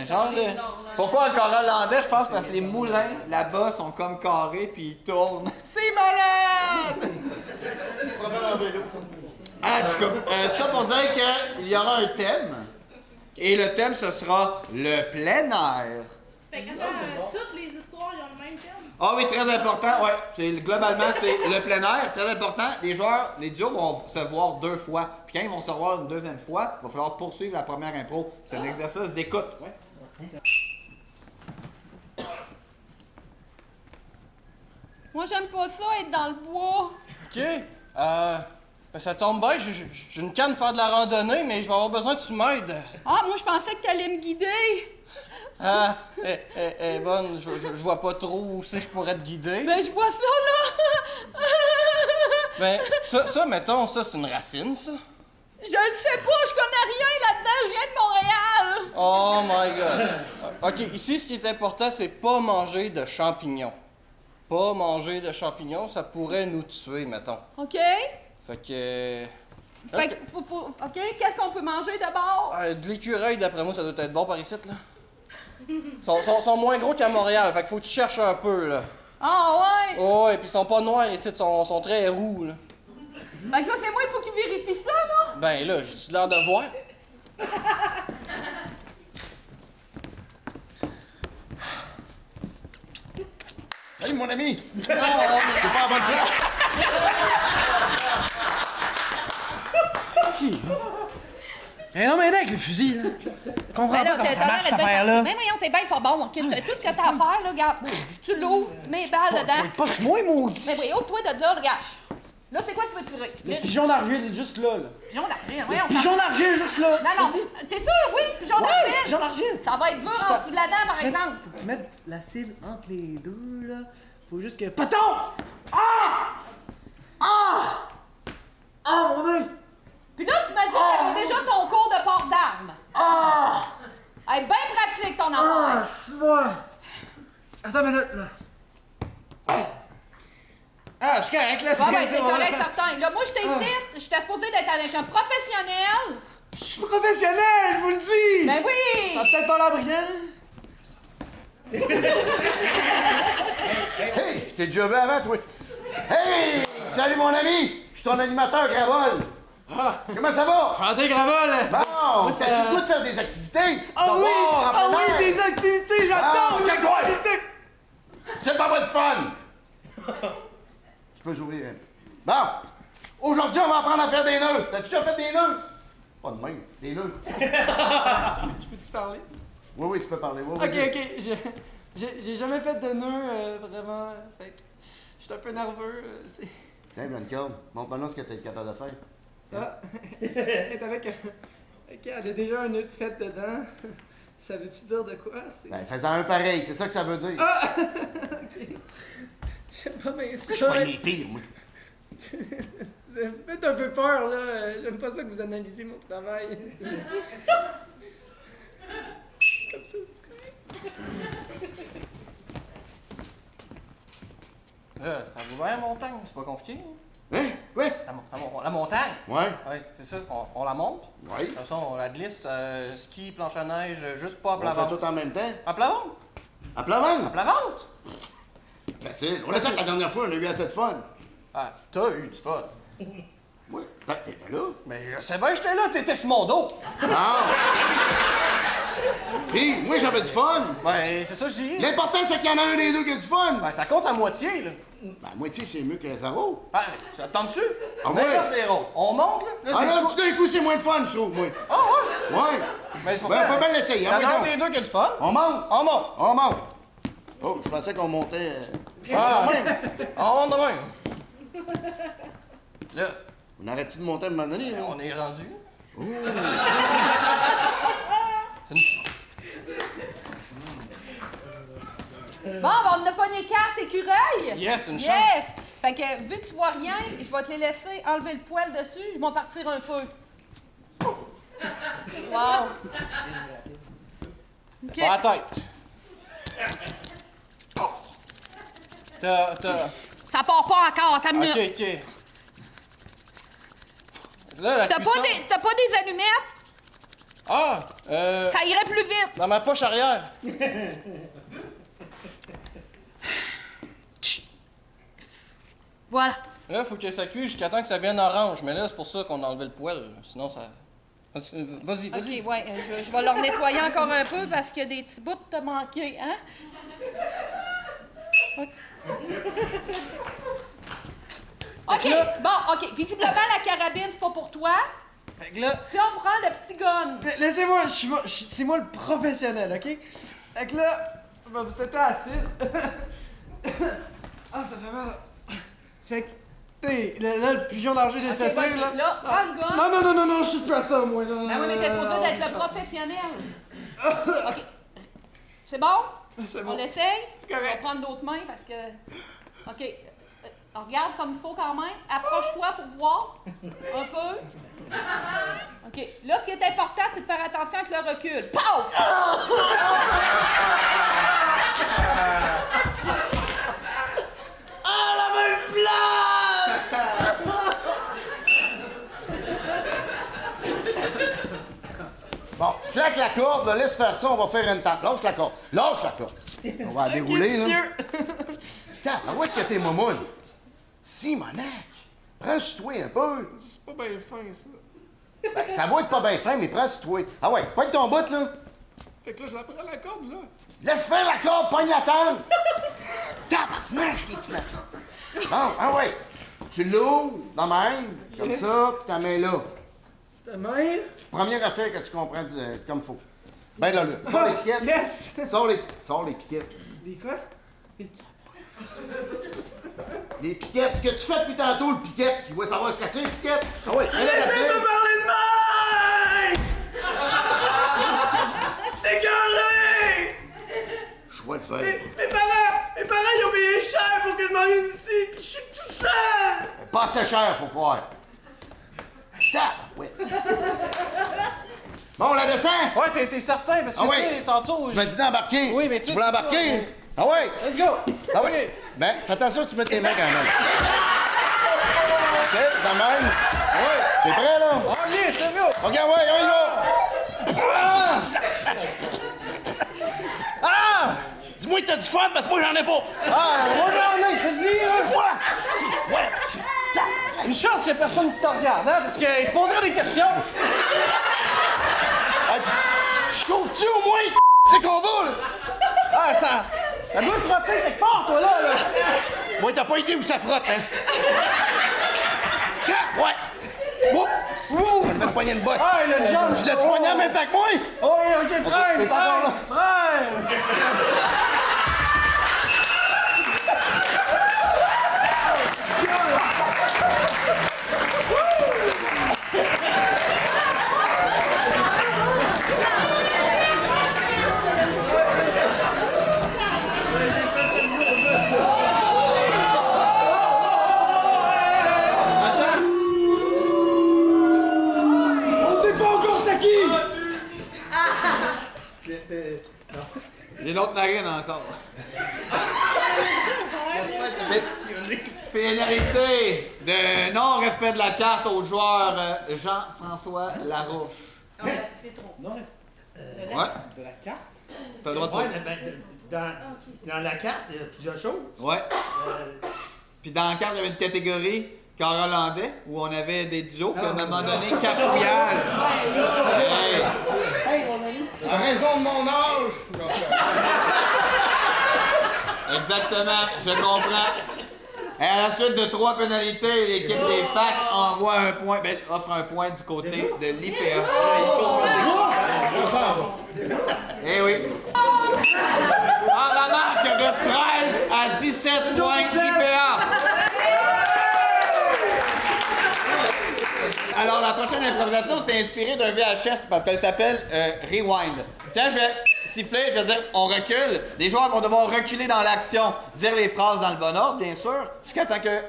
genre de... Pourquoi un carré hollandais? Je pense parce que les moulins là-bas sont comme carrés puis ils tournent. C'est malade! En tout cas, ça pour dire qu'il y aura un thème. Et le thème, ce sera le plein air. Fait que, attends, toutes les histoires, ils ont le même thème. Ah oui, très important, ouais. Globalement, c'est le plein air, très important. Les joueurs, les duos vont se voir 2 fois. Puis quand ils vont se revoir une 2e fois, il va falloir poursuivre la première impro. C'est un exercice d'écoute. Moi, j'aime pas ça, être dans le bois. OK. Ben ça tombe bien, j'ai une canne pour faire de la randonnée, mais je vais avoir besoin que tu m'aides. Ah, moi, je pensais que t'allais me guider. Bonne, je vois pas trop où c'est que je pourrais te guider. Ben, je vois ça, là. Ben, ça, mettons, ça, c'est une racine, ça. Je le sais pas, je connais rien là-dedans, je viens de Montréal. Oh my God. OK, ici, ce qui est important, c'est pas manger de champignons. Pas manger de champignons, ça pourrait nous tuer, mettons. OK. Fait que... Fait que, OK, qu'est-ce qu'on peut manger d'abord? De l'écureuil, d'après moi, ça doit être bon par ici, là. Sont moins gros qu'à Montréal, fait qu'il faut que tu cherches un peu, là. Ah, ouais? Ouais, puis ils sont pas noirs ici, sont très roux, là. Fait que là, c'est moi, il faut qu'il vérifie ça, là. Ben là, j'ai l'air de voir. Hey, mon ami! Non, mais... T'es pas à bonne place! Eh non, mais avec le fusil, là. Je comprends Ben pas là, comment ça marche, cette affaire-là. Mais voyons, t'es bien pas bon, OK? Tout ce que t'as à faire, là, regarde, tu l'ouvres, tu mets les balles dedans. Pas sur moi, maudit. Mais voyons, toi, de là, regarde. Là, c'est quoi tu veux tirer? Le pigeon d'argile, il est juste là, là. Pigeon d'argile, voyons. Pigeon d'argile, juste là. Non, non, t'es sûr? Oui, pigeon d'argile. Pigeon d'argile. Ça va être dur en dessous de la dent, par exemple. Faut que tu mettes la cible entre les deux, là. Faut juste que... Paton! Ah! Ah! Ah, mon œil! Puis là, tu m'as dit que t'avais déjà ton cours de port d'armes. Ah! Elle est bien pratique, ton Ah, affaire. c'est bon. Attends une minute, là. Ah, je suis correct, là. Ouais, c'est correct, certain. Là, moi, j'étais ici, j'étais supposée d'être avec un professionnel. Je suis professionnel, je vous le dis! Ben oui! Ça a peut-être pas l'air brillant. Hey, je t'ai déjà vu avant, toi. Hey! Salut, mon ami! Je suis ton animateur Gravol. Ah, Comment ça va? Chanté Gravol! Bon, t'as-tu le goût de faire des activités? Ah De oui! voir en Ah plein oui, air? des activités, j'adore Ah, les calme-toi. activités! C'est pas votre fun! Tu peux jouer. Hein? Bon, aujourd'hui, on va apprendre à faire des nœuds. T'as-tu déjà fait des nœuds? Pas de même, des nœuds. Je peux-tu parler? Oui, oui, tu peux parler. Oui, Ok, oui. ok, j'ai jamais fait de nœud, vraiment, fait que je suis un peu nerveux, c'est... Tiens, Blanca, montre-moi ce que t'es capable de faire. Ah, elle est avec un... Ok, elle a déjà un nœud de fait dedans. Ça veut-tu dire de quoi? C'est... Ben, fais-en un pareil, c'est ça que ça veut dire. Ah! Ok. J'aime pas bien ça. Je suis pas les pires, moi. Vous me faites un peu peur, là. J'aime pas ça que vous analysiez mon travail. Comme ça, c'est correct. Ça vaut bien la montagne, c'est pas compliqué. Hein? Ouais? La montagne? Ouais. Oui, c'est ça. On la monte. Oui. De toute façon, on la glisse, ski, planche à neige, juste pas à On plat fait ventre. tout en même temps. À plat ventre? À plat ventre? À plat ventre? Facile. On a fait la dernière fois, on a eu assez de fun. Ah, t'as eu du fun. Moi, t'étais là? Mais je sais bien, j'étais là, t'étais sur mon dos. Non. Puis, moi, j'avais du fun. Ben, c'est ça que je dis. L'important, c'est qu'il y en a un des deux qui a du fun. Ben, ça compte à moitié, là. Ben, moitié, c'est mieux que zéro. Ben, ça te tente-tu? Ah Ben, ouais? là, c'est rond. On monte, là. Ah là, c'est tout d'un coup, c'est moins de fun, je trouve, moi. Ah, ouais? Ouais. Mais Ben, on peut bien l'essayer. Il y en Ah, oui, a un donc. des deux qui a du fun. On monte? On monte. On monte. Oh, je pensais qu'on montait... Ah, on monte de même. Là, On arrête-tu de monter à un moment donné, là? on est rendu. Oh. C'est une petite... Bon, ben, on a pas les cartes écureuil. Yes, une chance. Yes! Fait que, vu que tu vois rien, je vais te les laisser enlever le poil dessus, je vais partir un feu. Wow! OK. Pas la tête. T'as... Ça part pas encore, t'as Ok, minute. ok. Là, la T'as cuisson... pas des allumettes? Ah, Ça irait plus vite. dans ma poche arrière. Voilà. Là, faut que ça cuise jusqu'à temps que ça vienne orange. Mais là, c'est pour ça qu'on a enlevé le poil. Sinon, ça... Vas-y, vas-y. OK, ouais, je vais leur nettoyer encore un peu parce qu'il y a des petits bouts de te manquer, hein? OK. Fait que OK, là, bon, OK. Visiblement, la carabine, c'est pas pour toi. fait que là, Si on prend le petit gun. laissez-moi, c'est moi le professionnel, ok? Fait que là, c'était assez. Ah, ça fait mal. Fait que, là, le pigeon d'argent des OK, settings, vas-y. là. Là, prends le gun. Non, je suis plus à ça, moi, là. Ben oui, mais t'es supposé d'être le professionnel. OK. C'est bon? C'est On bon. l'essaye? C'est On va correct. prendre d'autres mains parce que... OK. Regarde comme il faut quand même. Approche-toi pour voir. Un peu. OK. Là, ce qui est important, c'est de faire attention avec le recul. Paf! À la même place! Bon, slack la corde, là, laisse faire ça, on va faire une tente. Lâche la corde. Lâche la corde. On va la dérouler, là. Putain, ouais que t'es momoune. Simonac, prends sur toi un peu. C'est pas bien fin, ça. Ben, ça va être pas bien fin, mais prends sur toi. Ah ouais, pogne ton bout, là. Fait que là, je la prends la corde, là. Laisse faire la corde, pogne la tente. Tabarnak, t'es innocent. Bon, ah ouais. Tu l'ouvres, de même, comme ça, pis ta main là. Ta main? Première affaire que tu comprends comme faut. Ben là, sors les piquettes. Yes! Sors les piquettes. Des quoi? Les piquettes, ce que tu fais depuis tantôt, le piquette. Tu vois, ça va se casser, les piquettes. Ah ouais, Arrêtez de me parler de même! C'est écœuré! Je vois le faire. Mes parents, ils ont payé cher pour que je m'en vienne ici, pis je suis tout seul! Pas assez cher, faut croire. Ouais. Bon, on la descend? Ouais, t'es certain, parce que Ah tu ouais. sais, tantôt... Tu m'as dit d'embarquer. Oui, mais tu voulais embarquer? Ah ouais? Let's go! Ah ouais? Ben, fais attention, tu mets tes mains quand même. OK, de même. Ouais! T'es prêt, là? Oh, yes, let's go! OK, ouais, on y va! Ah! Dis-moi que t'as du fun, parce que moi, j'en ai pas. Ah, moi j'en ai, je te dis, là! Ouais! Une chance qu'il y a personne qui te regarde, hein, parce qu'il se poserait des questions! Je trouve-tu au moins, c'est qu'on va, là? Ah, ça doit te frotter quelque part, toi, là! Moi, t'as pas idée où ça frotte, hein? Ouais! Oups! Tu m'as même poigné une bosse. Ah, le jump! Tu l'as poigné en même temps que moi? Oh, ok, t'es freine, encore là. freine! On sait pas encore c'est qui! J'ai l'autre narine encore. Pénalité de non-respect de la carte au joueur Jean-François Larouche. C'est trop. Ouais. De la carte? T'as le droit de Ouais, poser. dans la carte, il y a plusieurs choses. Ouais. Puis dans la carte, il y avait une catégorie Carole Landais où on avait des duos, puis à un moment donné, cafouillage. Hey. Hey, mon ami! À raison de mon âge! Exactement, je comprends. Et à la suite de 3 pénalités, l'équipe des facs envoie un point, offre un point du côté de l'IPA. Eh oui. En remarque de 13 à 17 points l'IPA. Alors, la prochaine improvisation, c'est inspiré d'un VHS parce qu'elle s'appelle Rewind. Tiens, je vais siffler, je veux dire, on recule. Les joueurs vont devoir reculer dans l'action, dire les phrases dans le bon ordre, bien sûr, jusqu'à temps que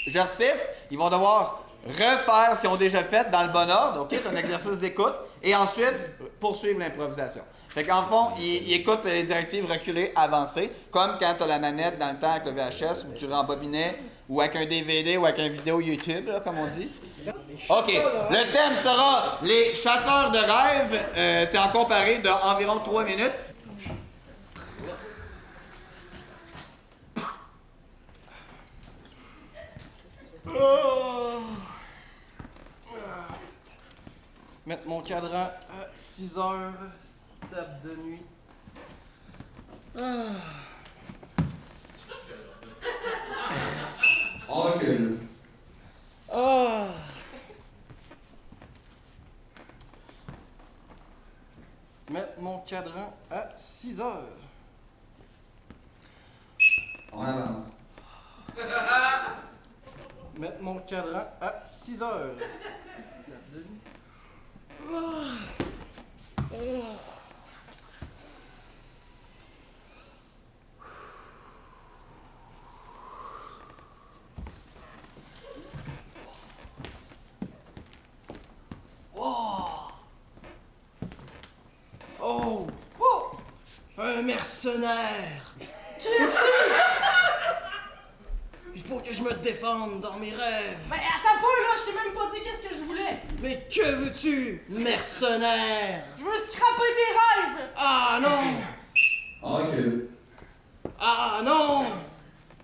je siffle. Ils vont devoir refaire ce qu'ils ont déjà fait dans le bon ordre, OK? C'est un exercice d'écoute. Et ensuite, poursuivre l'improvisation. Fait qu'en fond, ils écoutent les directives reculer, avancer, comme quand t'as la manette dans le temps avec le VHS où tu rembobinais, ou avec un DVD ou avec un vidéo YouTube, là, comme on dit. OK. Le thème sera les chasseurs de rêves. T'es en comparé d'environ 3 minutes. Mettre mon cadran à 6 heures. Table de nuit. On recule. cadran à 6 heures. On avance. Mettre mon cadran à 6 heures. Oh! Un mercenaire! Il faut que je me défende dans mes rêves. Ben, attends un peu, là, je t'ai même pas dit qu'est-ce que je voulais. Mais que veux-tu, mercenaire? Je veux scraper tes rêves. Ah non! Ok. Ah non!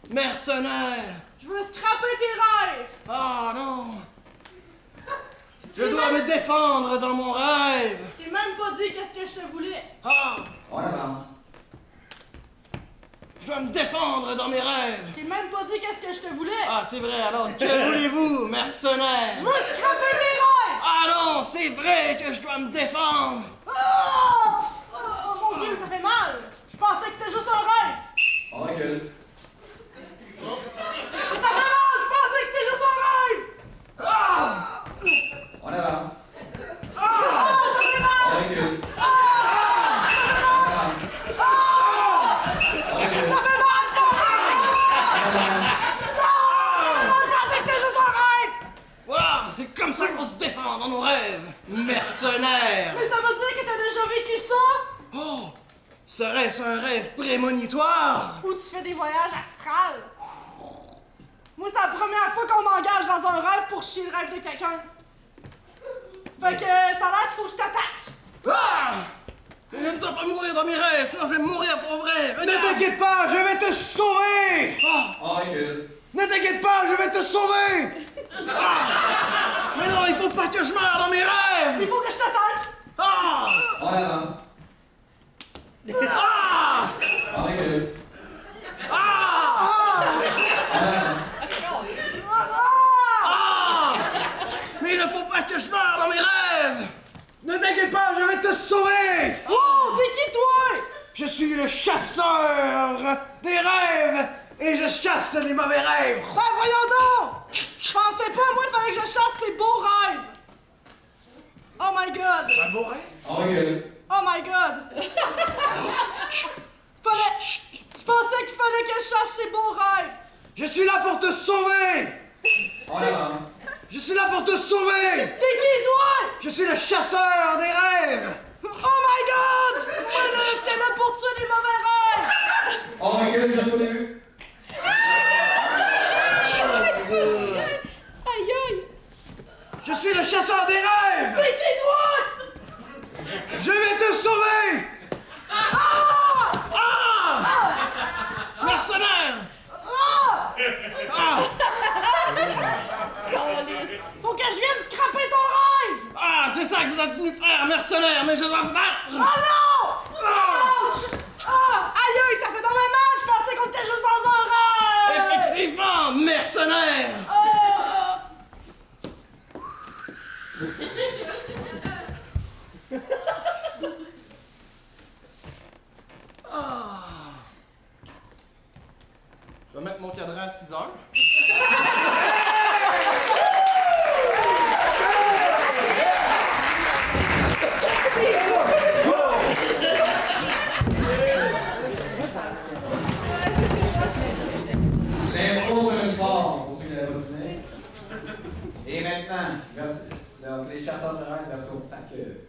Mercenaire! Je veux scraper tes rêves. Ah non! Je dois me défendre dans mon rêve! Je t'ai même pas dit qu'est-ce que je te voulais. Ah! On avance. Je dois me défendre dans mes rêves! Je t'ai même pas dit qu'est-ce que je te voulais. Ah, c'est vrai, alors que voulez-vous, mercenaire? Je veux scraper tes rêves. Ah non, c'est vrai que je dois me défendre! Oh! Oh mon Dieu, ça fait mal. Je pensais que c'était juste un rêve. On recule. Ça fait mal, je pensais que c'était juste un rêve. Ah! On avance. Ah, ça fait mal. On recule. Ça fait mal, je pensais que c'était juste un rêve. Voilà, c'est comme ça qu'on se défend dans nos rêves! Mercenaire! Mais ça veut dire que t'as déjà vécu ça? Oh! Serait-ce un rêve prémonitoire? Ou tu fais des voyages astrales? Moi, c'est la première fois qu'on m'engage dans un rêve pour chier le rêve de quelqu'un. Fait que ça a l'air qu'il faut que je t'attaque. Ah! Je ne dois pas mourir dans mes rêves, sinon je vais mourir pour vrai! Ne t'inquiète pas, je vais te sauver! Ah! On recule. Ne t'inquiète pas, je vais te sauver! Ah! Mais non, il faut pas que je meure dans mes rêves! Il faut que je t'attaque. Ah! On avance. Ah! On recule. Ah! Ah! Mais il ne faut pas que je meure dans mes rêves! Ne t'inquiète pas, je vais te sauver! Oh, t'es qui toi? Je suis le chasseur des rêves et je chasse les mauvais rêves! Ben voyons donc! Je pensais pas, moi, il fallait que je chasse ces beaux rêves! Oh my god! C'est un beau rêve? On recule. Oh my god! Je pensais qu'il fallait que je chasse ces beaux rêves! Je suis là pour te sauver! On avance. Je suis là pour te sauver! T'es qui toi? Je suis le chasseur des rêves! Oh my god! Moi là, j'étais là pour tuer les mauvais rêves! On recule jusqu'au début. Aïe aïe! Je suis le chasseur des rêves! T'es qui toi? Je vais te sauver! Mercenaire! Ah! Faut que je vienne scraper ton rêve! Ah, c'est ça que vous êtes venu faire, mercenaire, mais je dois vous battre! Oh non! Ouch! Ah! Aïe aïe, ça fait dans ma main! Je pensais qu'on était juste dans un rêve! Effectivement, mercenaire! Je vais mettre mon cadran à 6 heures. L'impro, c'est un sport, pour ceux qui l'avaient pas deviné. Et maintenant, les chasseurs de rêve version faqueux.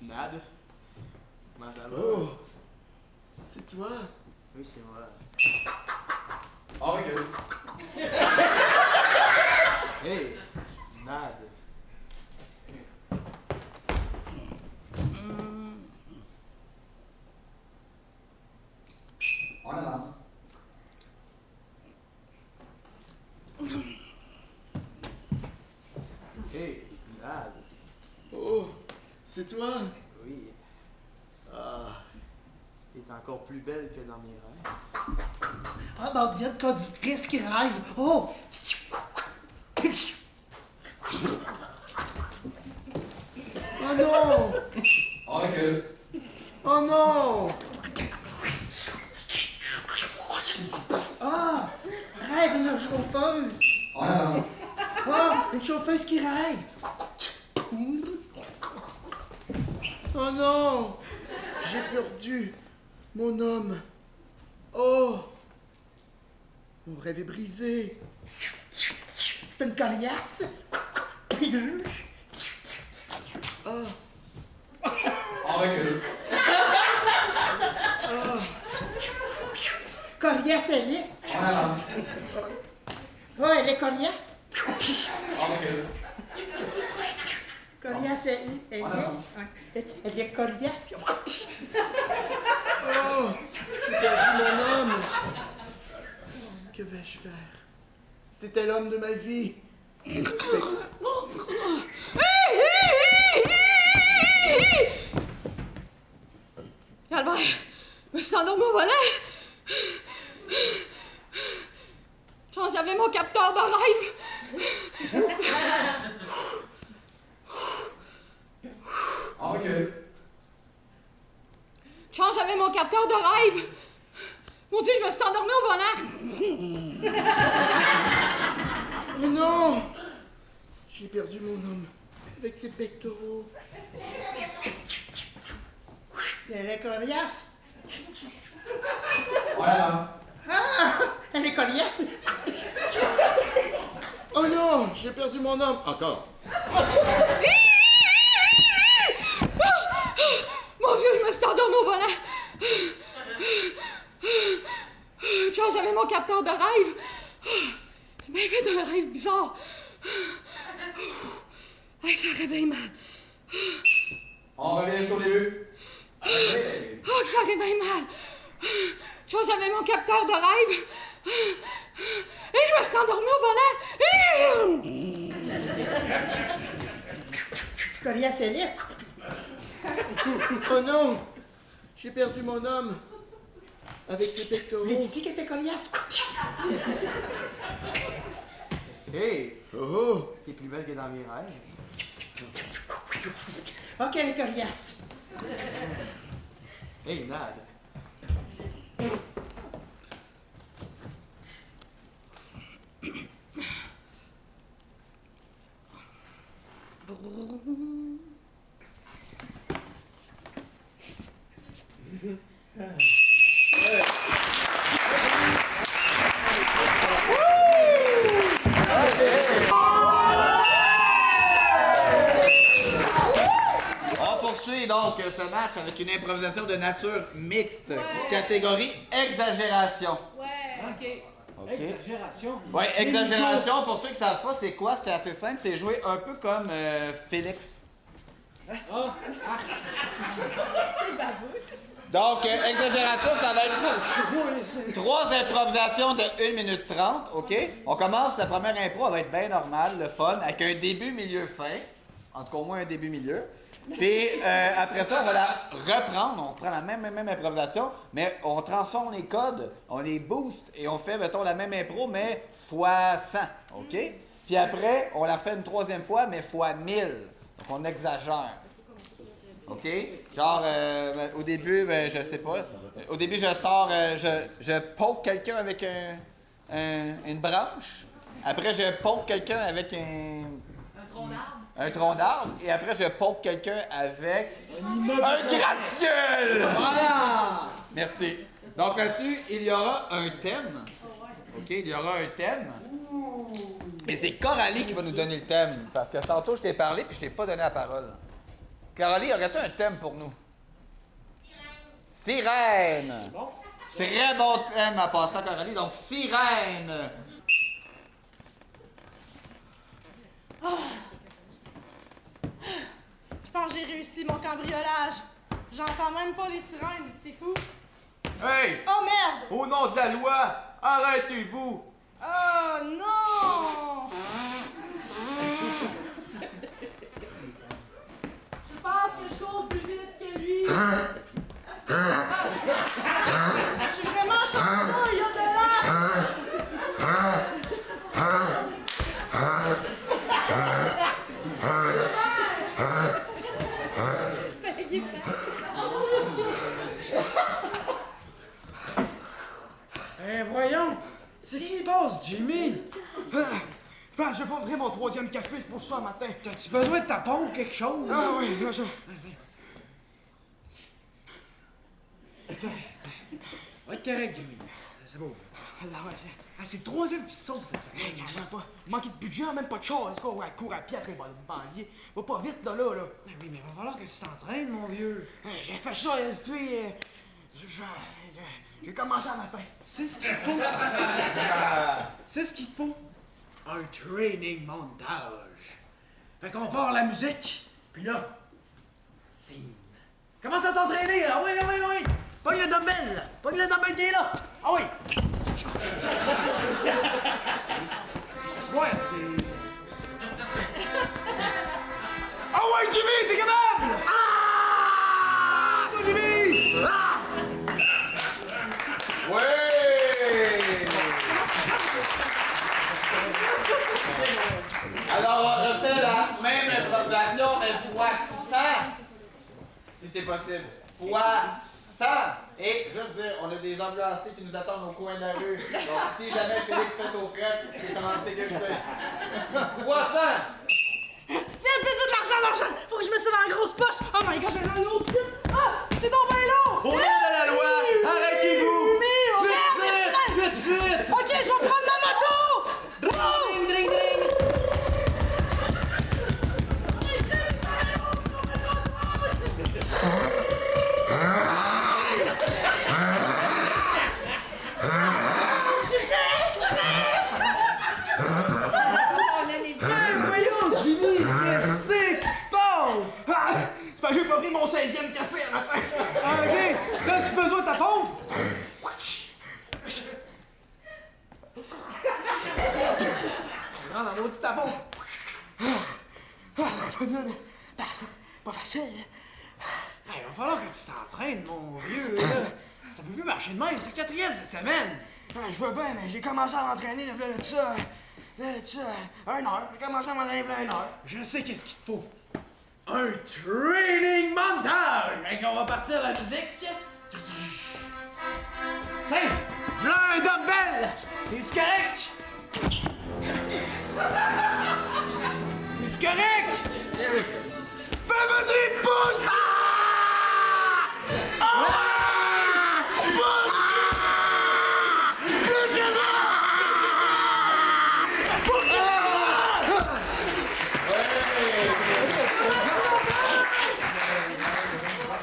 Nad? Comment ça va? Oh! C'est toi? Oui, c'est moi. On recule. Hey! Nad! C'est toi? Oui, Ah, t'es encore plus belle que dans mes rêves. Ah, ben, on dirait une conductrice qui rêve. Oh! oh non! On recule. Oh non! Ah! Rêve une chauffeuse. On avance. Ah! Une chauffeuse qui rêve. Oh non! J'ai perdu mon homme. Oh! Mon rêve est brisé. C'est une coriace. Ah! On recule. Coriace, elle est. On avance. Oh, elle est coriace. On recule. Coriace, elle est coriace. Oh! J'ai perdu mon homme. Que vais-je faire? C'était l'homme de ma vie. Albert, je me suis endormi au volant. Je pense que j'avais mon capteur de rêve. On recule. Je pense que j'avais mon capteur de rêve. Mon Dieu, je me suis endormi au volant. Oh non! J'ai perdu mon homme avec ses pectoraux. Elle est coriace. On avance. Ah! Elle est coriace. Oh non! J'ai perdu mon homme. Encore. Mon Dieu, je me suis endormi au volant. Je pense que j'avais mon capteur de rêve. J'ai bien fait un rêve bizarre. Hey, ça réveille mal. On revient jusqu'au début. Oh, que ça réveille mal. Je pense que j'avais mon capteur de rêve. Et je me suis endormi au volant. Coriace, elle est. Oh non! J'ai perdu mon homme avec ses pectoraux. Mais dis-tu qu'elle était coriace. Hey, Oh! t'es plus belle que dans mes rêves. Ok, elle est coriace. Hey, Nad. On poursuit donc ce match avec une improvisation de nature mixte, catégorie exagération. Ouais, ok. OK. Exagération. Ouais, exagération, pour ceux qui savent pas, c'est quoi? C'est assez simple, c'est jouer un peu comme Félix. Donc, exagération, ça va être 3 improvisations de 1 minute 30, OK? On commence, la première impro, elle va être bien normale, le fun, avec un début, milieu, fin. En tout cas, au moins un début, milieu. Puis, après ça, on va la reprendre, on reprend la même improvisation, mais on transforme les codes, on les booste et on fait, mettons, la même impro, mais fois 100, OK? Puis après, on la refait une 3e fois, mais fois 1000. Donc, on exagère. OK? Genre, au début, je sais pas. Au début, je sors, je poke quelqu'un avec une branche. Après, je poke quelqu'un avec Un tronc d'arbre. un tronc d'arbre. Et après, je poke quelqu'un avec un gratte-ciel! Voilà! Merci. Donc là-dessus, il y aura un thème. OK? Il y aura un thème. Et c'est Coralie qui va nous donner le thème. Parce que tantôt, je t'ai parlé puis je t'ai pas donné la parole. Coralie, aurais-tu un thème pour nous? Sirène! Bon. Très bon thème à passer à Coralie. Donc, sirène! Je pense que j'ai réussi mon cambriolage. J'entends même pas les sirènes, c'est fou. Hey! Oh merde! Au nom de la loi, arrêtez-vous! Oh non! Je pense que je Je suis vraiment chanceux, il y a de l'art. Voyons, c'est qui se passe, Jimmy? Ben, je vais pas ouvrir mon 3e café, c'est pour ça, matin. T'as-tu besoin de ta pompe ou quelque chose? Ah oui, là, Va être correct, Jimmy. C'est beau. c'est le 3e qui se sauve cette semaine. Pas. Manquer de budget, même pas de char. Est-ce qu'on court à pied après le bandier? Va pas vite, là. Oui, mais il va falloir que tu t'entraînes, mon vieux. J'ai fait ça, puis... j'ai commencé un matin. C'est ce qu'il te faut. C'est ce qu'il te faut. Un training montage. Fait qu'on part la musique, puis là, scene. Commence à t'entraîner, là. Oui. Pogne le dumbbell, là. Pogne le dumbbell qui est là. Ah oui. Ouais, c'est... Ah ouais, Jimmy, t'es capable! Ah! Toi, Jimmy! Ah! Oui! Alors, on refait la même improvisation, mais fois 100. Si c'est possible. Fois 100. Et juste dire, on a des ambulanciers qui nous attendent au coin de la rue. Donc, si jamais Félix pète aux frettes, c'est en sécurité. Fois 100. Vite, l'argent! Faut que je mette ça dans la grosse poche! Oh my god, j'ai un autre petite! Ah! C'est donc bien long! Au nom de la loi, arrêtez-vous! Vite! Ok, je vais prendre ma moto! Dring! Voyons, Jimmy, qu'est-ce qui se passe? C'est parce que j'ai pas pris mon 16e café un matin. Ah, ok, là, tu besoin de ta pompe? Prends la maudite ta pompe. Pas facile. Il va falloir que tu t'entraînes, mon vieux, là. Ça peut plus marcher de même, c'est le 4e cette semaine. Je veux bien, mais j'ai commencé à m'entraîner, là, de ça, 1 heure. J'ai commencé à m'entraîner pour 1 heure. Je sais qu'est-ce qu'il te faut. Un training montage! Fait qu'on va partir la musique. Hey! V'là un dumbbell! T'es-tu correct? T'es-tu correct? Ben, vas-y, pousse! Ah! Ah! Pousse! Plus que ça!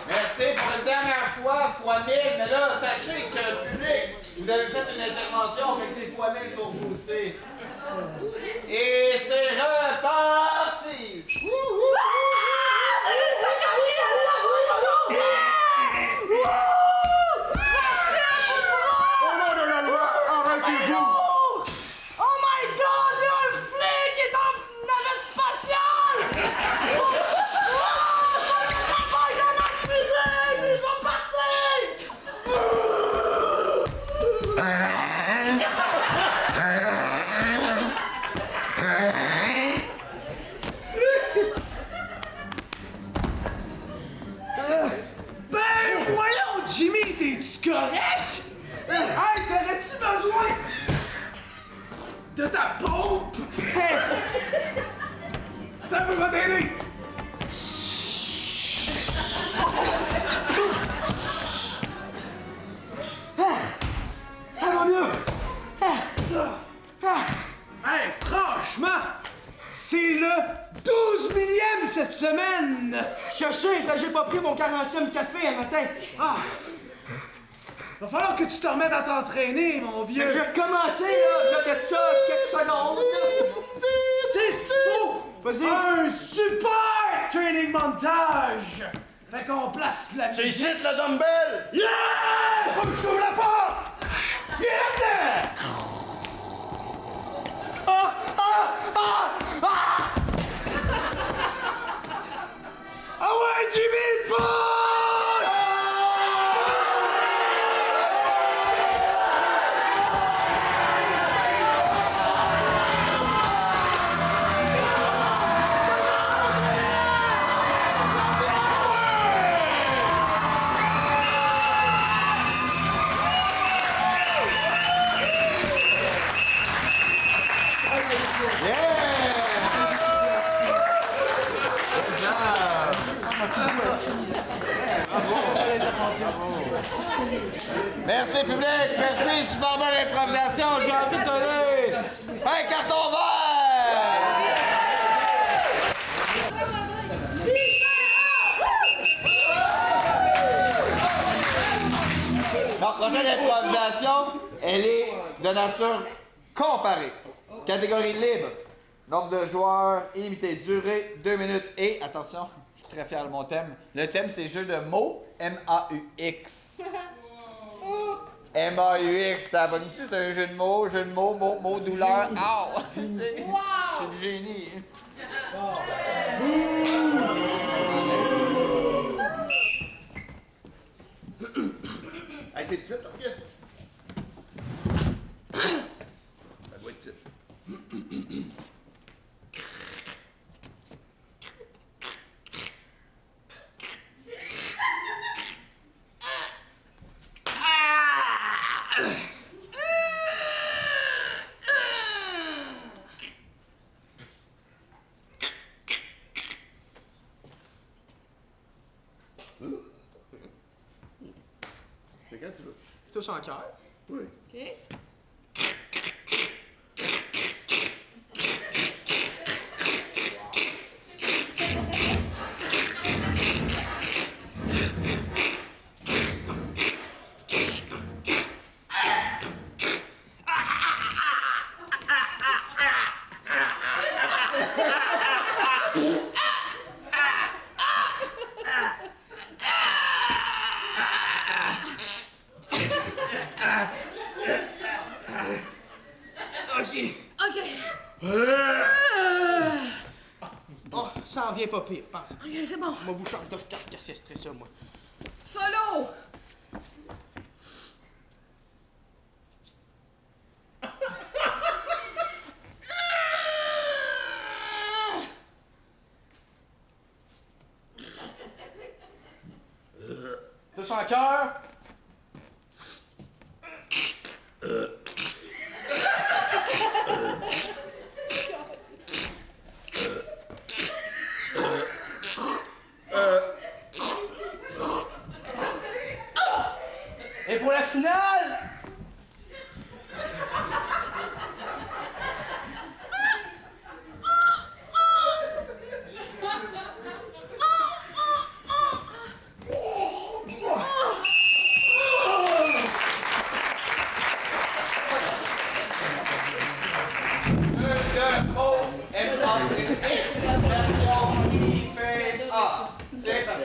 Merci pour la dernière fois, fois 1000. Mais là, sachez que le public, vous avez fait une intervention, fait que c'est fois 1000 pour vous aussi. Et c'est reparti! Au nom de la loi, arrêtez-vous! Oh my god, il y a un flic qui est en navette spatiale! Dans ma cuisine, puis je vais partir! Ben voyons, Jimmy, t'es-tu correct? Hey, t'aurais-tu besoin de ta pompe? Hey! Attends, peux t'aider? Ça va mieux! Hey, franchement, c'est le 12 millième cette semaine! Je sais, c'est parce que j'ai pas pris mon 40e café un matin. Ah! Va falloir que tu te remettes à t'entraîner, mon vieux! J'ai recommencé, là, de ça, quelques secondes. Tu sais ce qu'il faut? Vas-y. Un super training montage! Fait qu'on place la C'est musique. ici le dumbbell! Yeah! Faut que je t'ouvre la porte! Il est là-dedans! Ah ouais, Jimmy, pousse! Merci, public! Merci, super belle improvisation! J'ai envie de donner un carton vert! La prochaine improvisation, elle est de nature comparée. Catégorie libre. Nombre de joueurs illimité. Durée 2 minutes. Et, attention, je suis très fier de mon thème. Le thème, c'est jeu de mots. M-A-U-X. M-A-U-X, t'as pas dit, c'est un jeu de mots, mot, douleur. Ow! C'est du génie. Hey, c'est ici, qu'est-ce? Ça doit être ici. C'est quand tu veux. Tous en cœur. Oui. OK. Oh, ça en vient pas pire, pense. OK, c'est bon. Moi, vous chante d'off casser stressé, moi. Solo! Tous en cœur. Et pour la finale, C'est parti.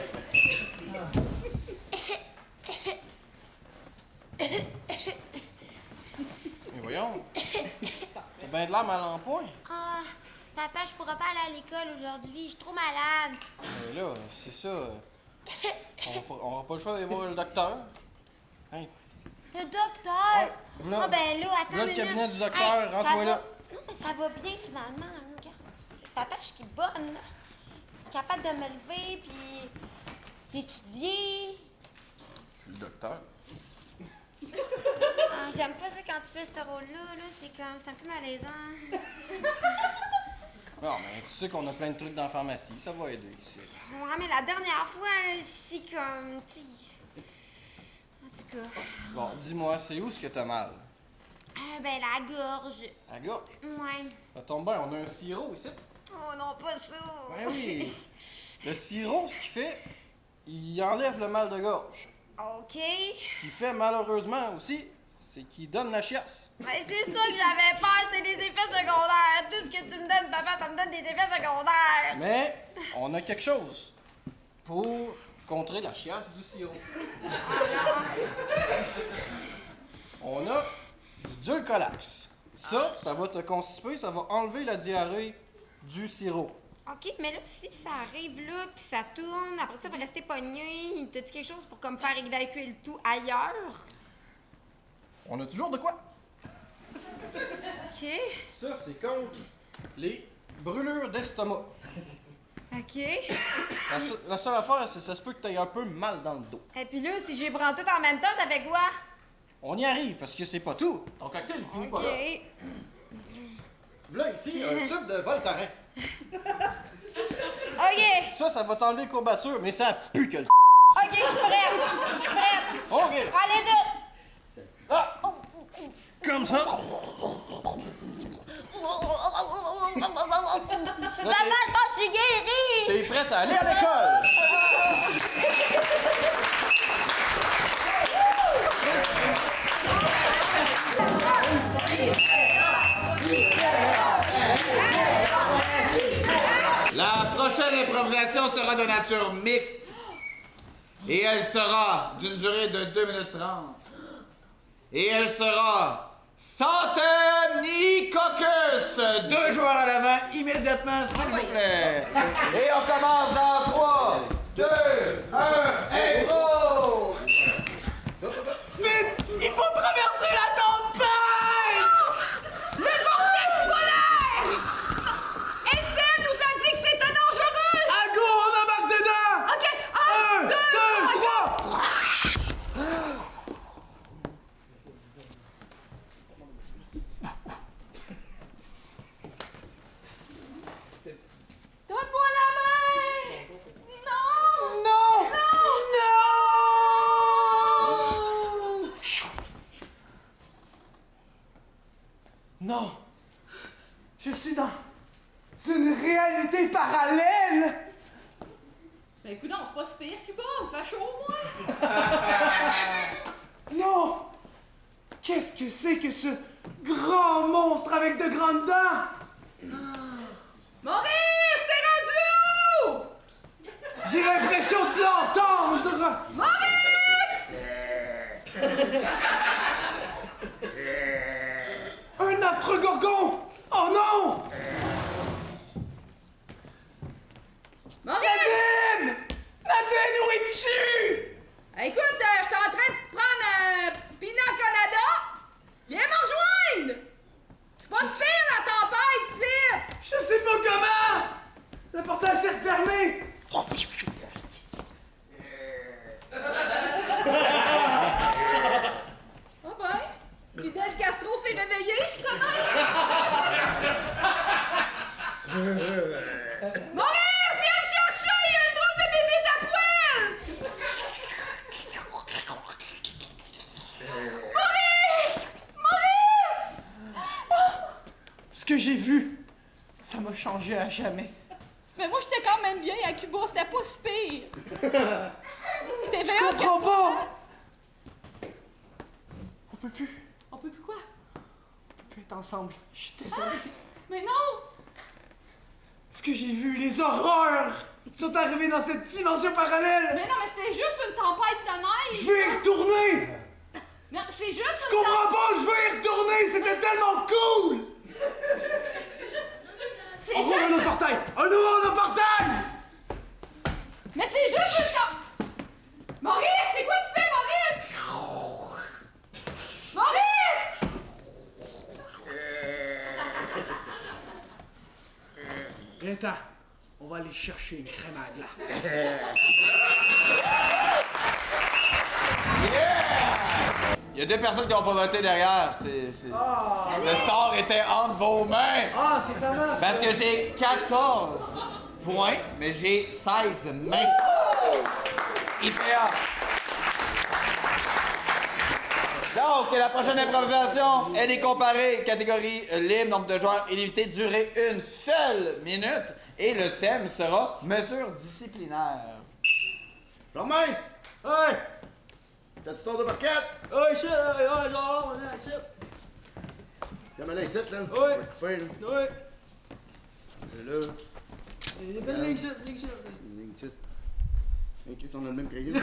Mais voyons. T'as bien de l'air mal en point. Ah, papa, je pourrais pas aller à l'école aujourd'hui. Je suis trop malade. Mais là, c'est ça. On aura pas le choix d'aller voir le docteur. Hein? Le docteur? Ouais, voilà. Ah, ben là, attends Là, une le cabinet minute. du docteur, Hey, ça rentre-toi va- là. Non, mais ça va bien, finalement. Regarde. Papa, je suis bonne, là. Je suis capable de me lever, puis d'étudier. Je suis le docteur. Ah, j'aime pas ça quand tu fais ce rôle-là, là. C'est un peu malaisant. Non, mais tu sais qu'on a plein de trucs dans la pharmacie, ça va aider. Ouais, mais la dernière fois, là, c'est comme, tu sais... En tout cas... Bon, dis-moi, c'est où ce que t'as mal? Ben, la gorge. La gorge? Ouais. Ça tombe bien, on a un sirop ici. Oh non, pas ça. Ben oui. Le sirop, ce qu'il fait, il enlève le mal de gorge. OK. Ce qu'il fait malheureusement aussi, c'est qu'il donne la chiasse. Ben, c'est ça que j'avais peur, c'est des effets secondaires. Tout ce que tu me donnes, papa, ça me donne des effets secondaires. Mais on a quelque chose pour contrer la chiasse du sirop. On a du Dulcolax. Ça va te constiper, ça va enlever la diarrhée du sirop. OK, mais là, si ça arrive là, puis ça tourne, après ça va rester pogné, t'as-tu quelque chose pour comme faire évacuer le tout ailleurs? On a toujours de quoi? OK. Ça, c'est contre les brûlures d'estomac. OK. La seule affaire, c'est que ça se peut que t'aies un peu mal dans le dos. Et puis là, si j'y prends tout en même temps, ça fait quoi? On y arrive, parce que c'est pas tout. Ton cocktail, il finit pas là. OK. Là, ici, un tube de Voltaren. OK. Ça va t'enlever les courbatures, mais ça pue que le Ok, je suis prête. Je suis prête. OK. Allez, deux. Ah! Comme ça. Maman, je pense que je suis guérie. T'es prête à aller à l'école? La prochaine improvisation sera de nature mixte et elle sera d'une durée de 2 minutes 30. Et elle sera Santemnicocus! 2 joueurs à l'avant immédiatement, s'il vous plaît. Et on commence dans 3, 2, 1, et go! Vite! Il faut traverser la tempête! Le vortex polaire! SM nous a dit que c'était dangereux! À go, on embarque dedans! OK, 1, 2, 3! Donne-moi la main! Non! Non! Non! Non! Je suis dans une réalité parallèle! Ben écoute, c'est pas si pire, Cuba, il fait chaud au moins! Non! Qu'est-ce que c'est que ce grand monstre avec de grandes dents? Maurice, t'es rendu où? J'ai l'impression de l'entendre! Maurice! Un affreux gorgon! Oh non! Maurice! Nadine! Nadine, où es-tu? Écoute, je suis en train de prendre un pina colada. Viens me rejoindre! C'est pas si pire la tempête ici! Je sais pas comment! Le portail s'est refermé! Ah ben, Fidel Castro s'est réveillé, je connais! Maurice, viens me chercher! Il y a une drôle de bébite à poil! Maurice! Maurice! Ce que j'ai vu, ça m'a changé à jamais. Mais moi, j'étais quand même bien à Cuba, c'était pas si pire! T'es Je comprends pas! On peut plus. On peut plus quoi? On peut plus être ensemble. Je suis désolé. Mais non! Ce que j'ai vu, les horreurs qui sont arrivées dans cette dimension parallèle! Mais non, mais c'était juste une tempête de neige! Je veux y retourner! Non, c'est juste Je comprends pas, je veux y retourner! C'était tellement cool! C'est On rouvre juste... nos portails! On ouvre nos portails! Mais c'est juste une Maurice, c'est quoi tu fais, Maurice? Maurice! Viens-t'en, on va aller chercher une crème à glace. Il y a 2 personnes qui n'ont pas voté derrière. Le sort était entre vos mains. Ah, c'est dommage! Parce que j'ai 14 points, mais j'ai 16 mains. IPA. Donc, la prochaine improvisation, elle est comparée. Catégorie libre, nombre de joueurs illimité, durée 1 seule minute. Et le thème sera mesures disciplinaires. Germain! Hey! T'as-tu ton 2 par 4? Hey, shit! Hey, genre, on est shit! Comme là, ici, là. Ouais. On va couper, là. Ouais! Et là, Il y a pas de ligne, shit, ligne, shit! une ligne ici. Ok, on a le même crayon.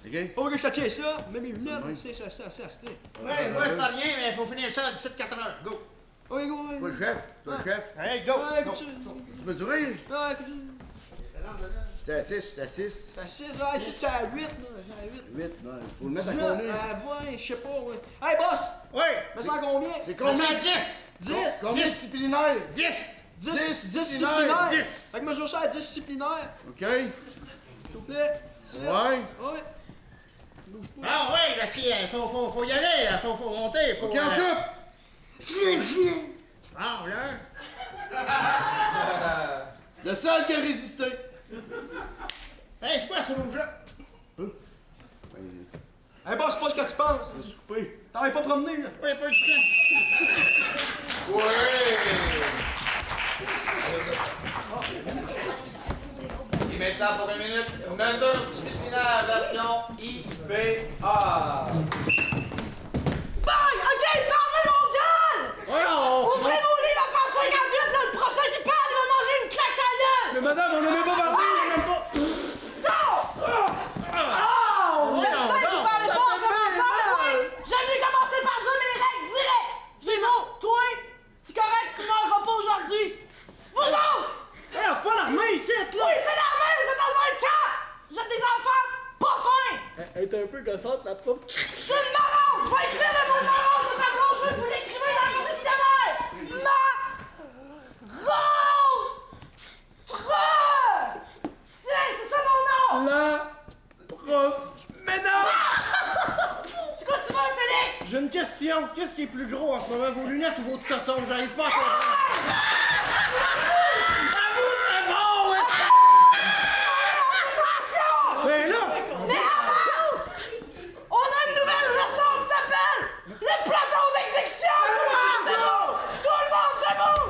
Ok? Ok, je te tiens ça, mets mes lunettes, même. c'est ça, c'était. Ouais, moi, je fais rien, mais il faut finir ça d'ici 4 heures. Go! Ouais, go, ouais! Toi le chef, toi le chef. Hey, go! Ouais, Go! écoute, Tu mesuré? ouais, écoute, T'es à 6, t'es à 6. t'as 6, ouais, tu t'es à 8, là, j'ai à 8. 8, non, faut le mettre à 19, combien? ouais, je sais pas, ouais. Hey, boss! Ouais! Mais ça à combien? C'est Combien? combien? 10! 10! Combien disciplinaire? 10! 10 disciplinaires. disciplinaires! 10. Fait que mesure ça à 10 disciplinaires, Ok? s'il vous plaît. Ouais. Ouais. Bouge pas. Ah ouais, là, faut y aller, là. Faut monter, faut... Ok, on coupe! Ah, là... Le seul qui a résisté. Hey, c'est quoi ce rouge-là? Eh ben, c'est pas ce que tu penses. C'est coupé. T'en avais pas promené, là. Ouais, pas du temps. Et maintenant pour 1 minute, mesure disciplinaire version IPA. Bye! OK, fermez mon gueule! Voyons! Ouvrez vos livres à page 58, là, le prochain qui parle, il va manger une claque à la gueule! Mais madame, on n'a même pas parlé, on n'a même pas... J'essaie de vous parler pas en commençant, mais oui! J'aime mieux commencer par dire mes règles directes! Gémeaux, toi, c'est correct, tu meurs pas aujourd'hui! Vous autres! Hey, c'est pas l'armée ici, là! Oui, c'est l'armée, vous êtes dans un camp! Vous êtes des enfants pas fins! Elle est un peu gossante, la prof. Je suis une marrante! Je vais écrire le mot marrante de ta blanche, je vais vous l'écrivez dans le dictionnaire! Tiens, c'est ça mon nom! La prof. Mais non! C'est quoi tu veux, Félix? J'ai une question. Qu'est-ce qui est plus gros en ce moment, vos lunettes ou vos totons? J'arrive pas à comprendre. Mais là! Mais avant! On a une nouvelle leçon qui s'appelle le plateau d'exécution! Debout! Tout le monde debout!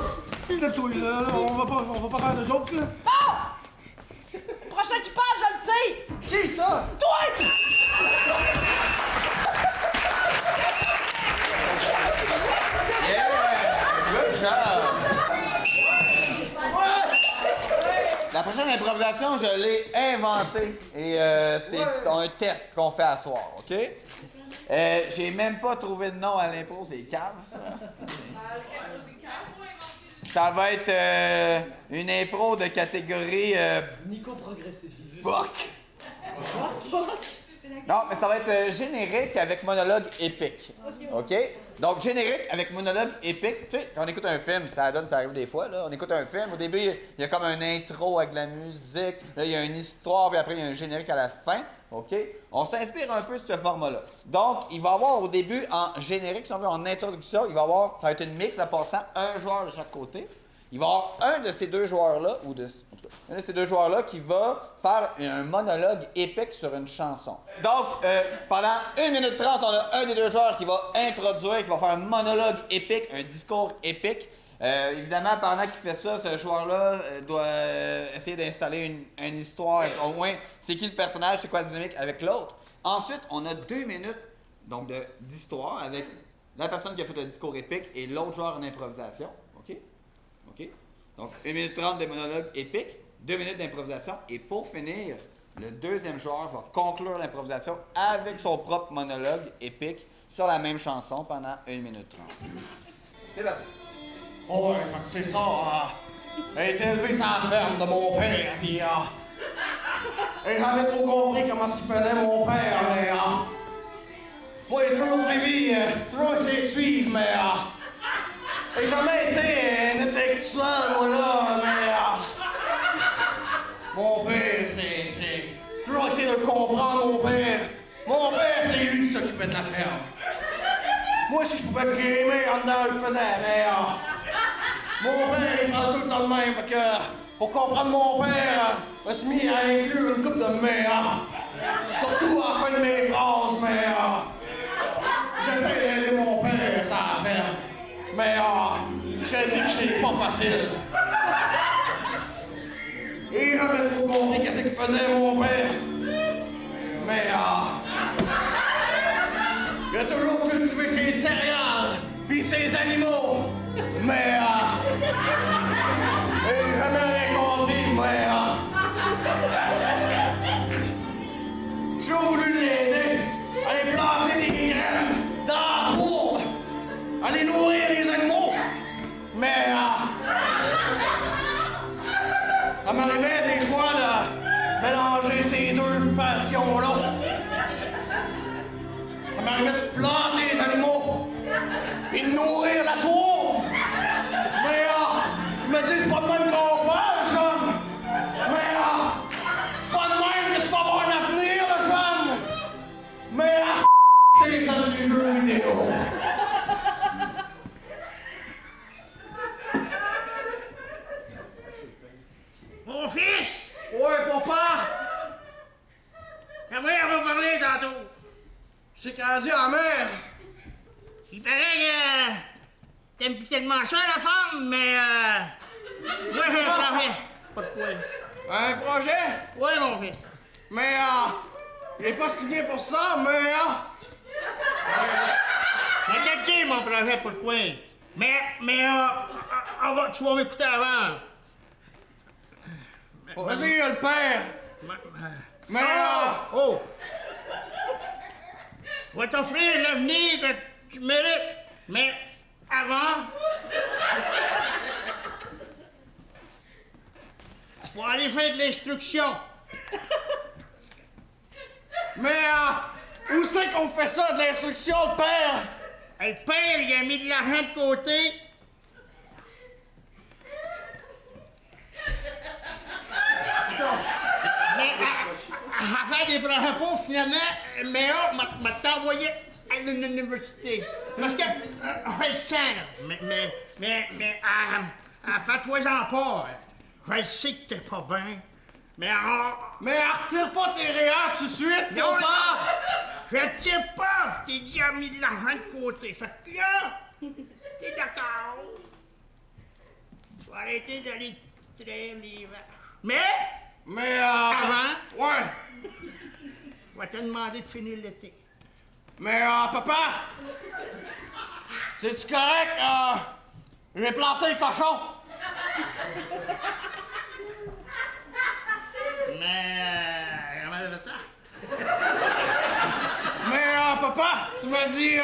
Lève-toi, là, on va pas faire de joke, là. Bon! Prochain qui parle, je le sais! Qui ça? Toi! Good job! La prochaine improvisation, je l'ai inventée. Et c'est un test qu'on fait à soir, OK? J'ai même pas trouvé de nom à l'impro, c'est cave, ça. Ça va être une impro de catégorie Nico progressif. Buck. Non, mais ça va être générique avec monologue épique. OK? Donc, générique avec monologue épique. Tu sais, quand on écoute un film, ça arrive des fois, là. On écoute un film, au début, il y a comme un intro avec de la musique. Là, il y a une histoire, puis après, il y a un générique à la fin. OK? On s'inspire un peu de ce format-là. Donc, il va y avoir au début, en générique, si on veut, en introduction, il va y avoir, ça va être une mix en passant un joueur de chaque côté. Il va y avoir un de ces deux joueurs-là, en tout cas, un de ces deux joueurs-là qui va faire un monologue épique sur une chanson. Donc, pendant 1 minute 30, on a un des deux joueurs qui va introduire, qui va faire un monologue épique, un discours épique. Évidemment, pendant qu'il fait ça, ce joueur-là doit essayer d'installer une histoire, au moins, c'est qui le personnage, c'est quoi la dynamique avec l'autre. Ensuite, on a 2 minutes donc d'histoire avec la personne qui a fait le discours épique et l'autre joueur en improvisation. OK? OK? Donc, 1 minute 30 de monologue épique, 2 minutes d'improvisation, et pour finir, le deuxième joueur va conclure l'improvisation avec son propre monologue épique sur la même chanson pendant 1 minute 30. C'est parti. Oh, ouais, fait que c'est ça. Elle a été élevée sur la ferme de mon père, pis et j'avais trop compris comment ce qu'il faisait mon père, mais moi j'ai toujours suivi, toujours essayé de suivre, mais j'ai jamais été un intellectuel, moi là, mais mon père, c'est toujours essayé de comprendre mon père. Mon père, c'est lui qui s'occupait de la ferme. Moi, si je pouvais me gamer en dedans, je le faisais, mais mon père, il parle tout le temps de même, fait que pour comprendre mon père, je me suis mis à inclure une couple de mais, surtout à la fin de mes phrases, mais j'essaie d'aider mon père, ça à faire. Mais je sais que c'est pas facile. Et j'ai jamais trop compris qu'est-ce qu'il faisait mon père. Mais il a toujours cultivé ses céréales, puis ses animaux. Mais j'ai jamais rien compris, mais j'ai voulu l'aider à aller planter des graines dans la tourbe, à aller nourrir les animaux. Mais ça m'arrivait des fois de mélanger ces deux passions-là. Ça m'arrivait de planter les animaux, puis de nourrir la tourbe. Mais je me dis, c'est pas de même qu'on va, le jeune. Mais pas de même que tu vas avoir un avenir, le jeune. Mais t'es dans les jeux vidéo. Mon fils! Ouais, papa! C'est qu'elle a dit à la mère. Il paraît que t'aimes plus tellement ça, la femme, mais moi, j'ai un projet. Pas de quoi. Un projet? Oui, mon fils. Mais il est pas signé pour ça, mais C'est quelqu'un, mon projet, pas de quoi. Mais tu vas m'écouter avant. vas-y, le père. Mais Oh! Je vais t'offrir l'avenir que tu mérites, mais avant, faut aller faire de l'instruction. Mais où c'est qu'on fait ça, de l'instruction, le père? Le père, il a mis de l'argent de côté. Mais à faire des propos, finalement, mais m'a t'envoyé à l'université. Parce que, je le sens, mais, fais-toi-en pas. Je sais que t'es pas bien, mais retire pas tes réels tout de suite, non, papa! Je retire pas, je t'ai déjà mis de l'argent de côté. Fait que là, t'es d'accord. Tu vas arrêter d'aller traire les vaches. Mais avant, ouais, je vais te demander de finir l'été. mais papa, c'est-tu correct? J'ai planté le cochon. Mais, comment ça fait ça? Mais papa, tu m'as dit,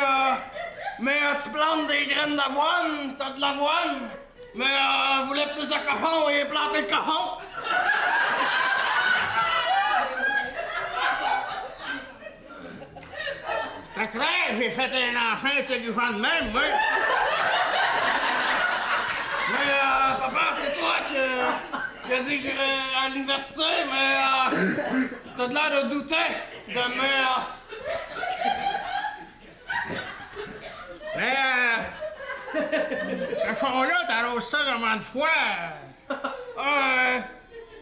tu plantes des graines d'avoine, t'as de l'avoine, mais voulais plus de cochon et planter le cochon. C'est clair, j'ai fait un enfant intelligent de même, moi. Mais papa, c'est toi qui as dit que j'irais à l'université, mais t'as de l'air de douter de mes... Ce fond-là, t'arroses ça combien de fois?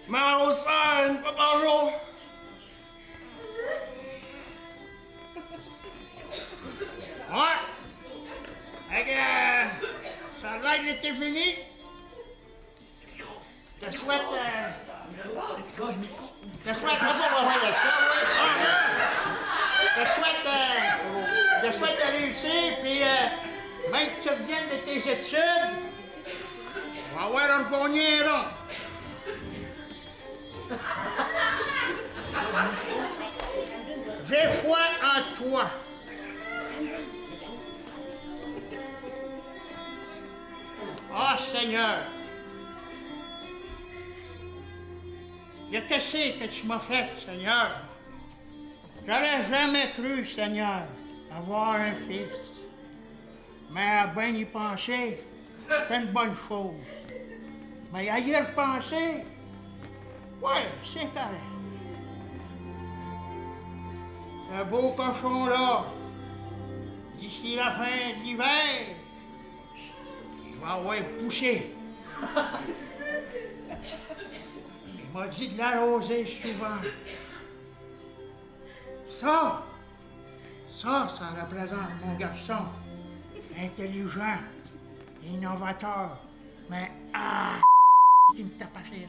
Mais arrose ça une fois par jour. Ouais. Fait que, ça a l'air que l'été fini. Je te souhaite, je souhaite de réussir, puis même que tu reviennes de tes études, on va avoir un gagné un rond. J'ai foi en toi. Ah, Seigneur! Qu'est-ce que tu m'as fait, Seigneur? J'aurais jamais cru, Seigneur, avoir un fils. Mais à bien y penser, c'est une bonne chose. Mais à y repenser, ouais, c'est correct. Ce beau cochon-là, d'ici la fin de l'hiver, il va avoir poussé. Il m'a dit de l'arroser souvent. Ça représente mon garçon. Intelligent, innovateur, mais qui me tape à ses nerfs.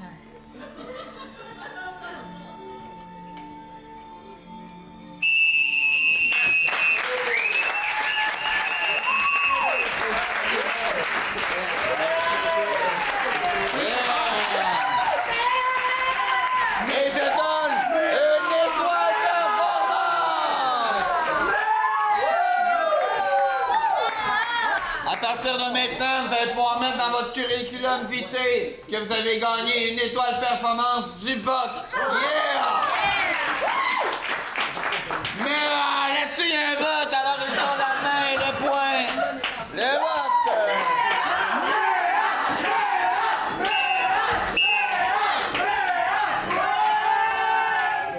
Et je donne une étoile performance! À partir de maintenant, vous allez pouvoir mettre dans votre curriculum vitae que vous avez gagné une étoile performance du BOC. Yeah! Mais là-dessus, il y a un vote, alors ils sont la main, le point. Le vote!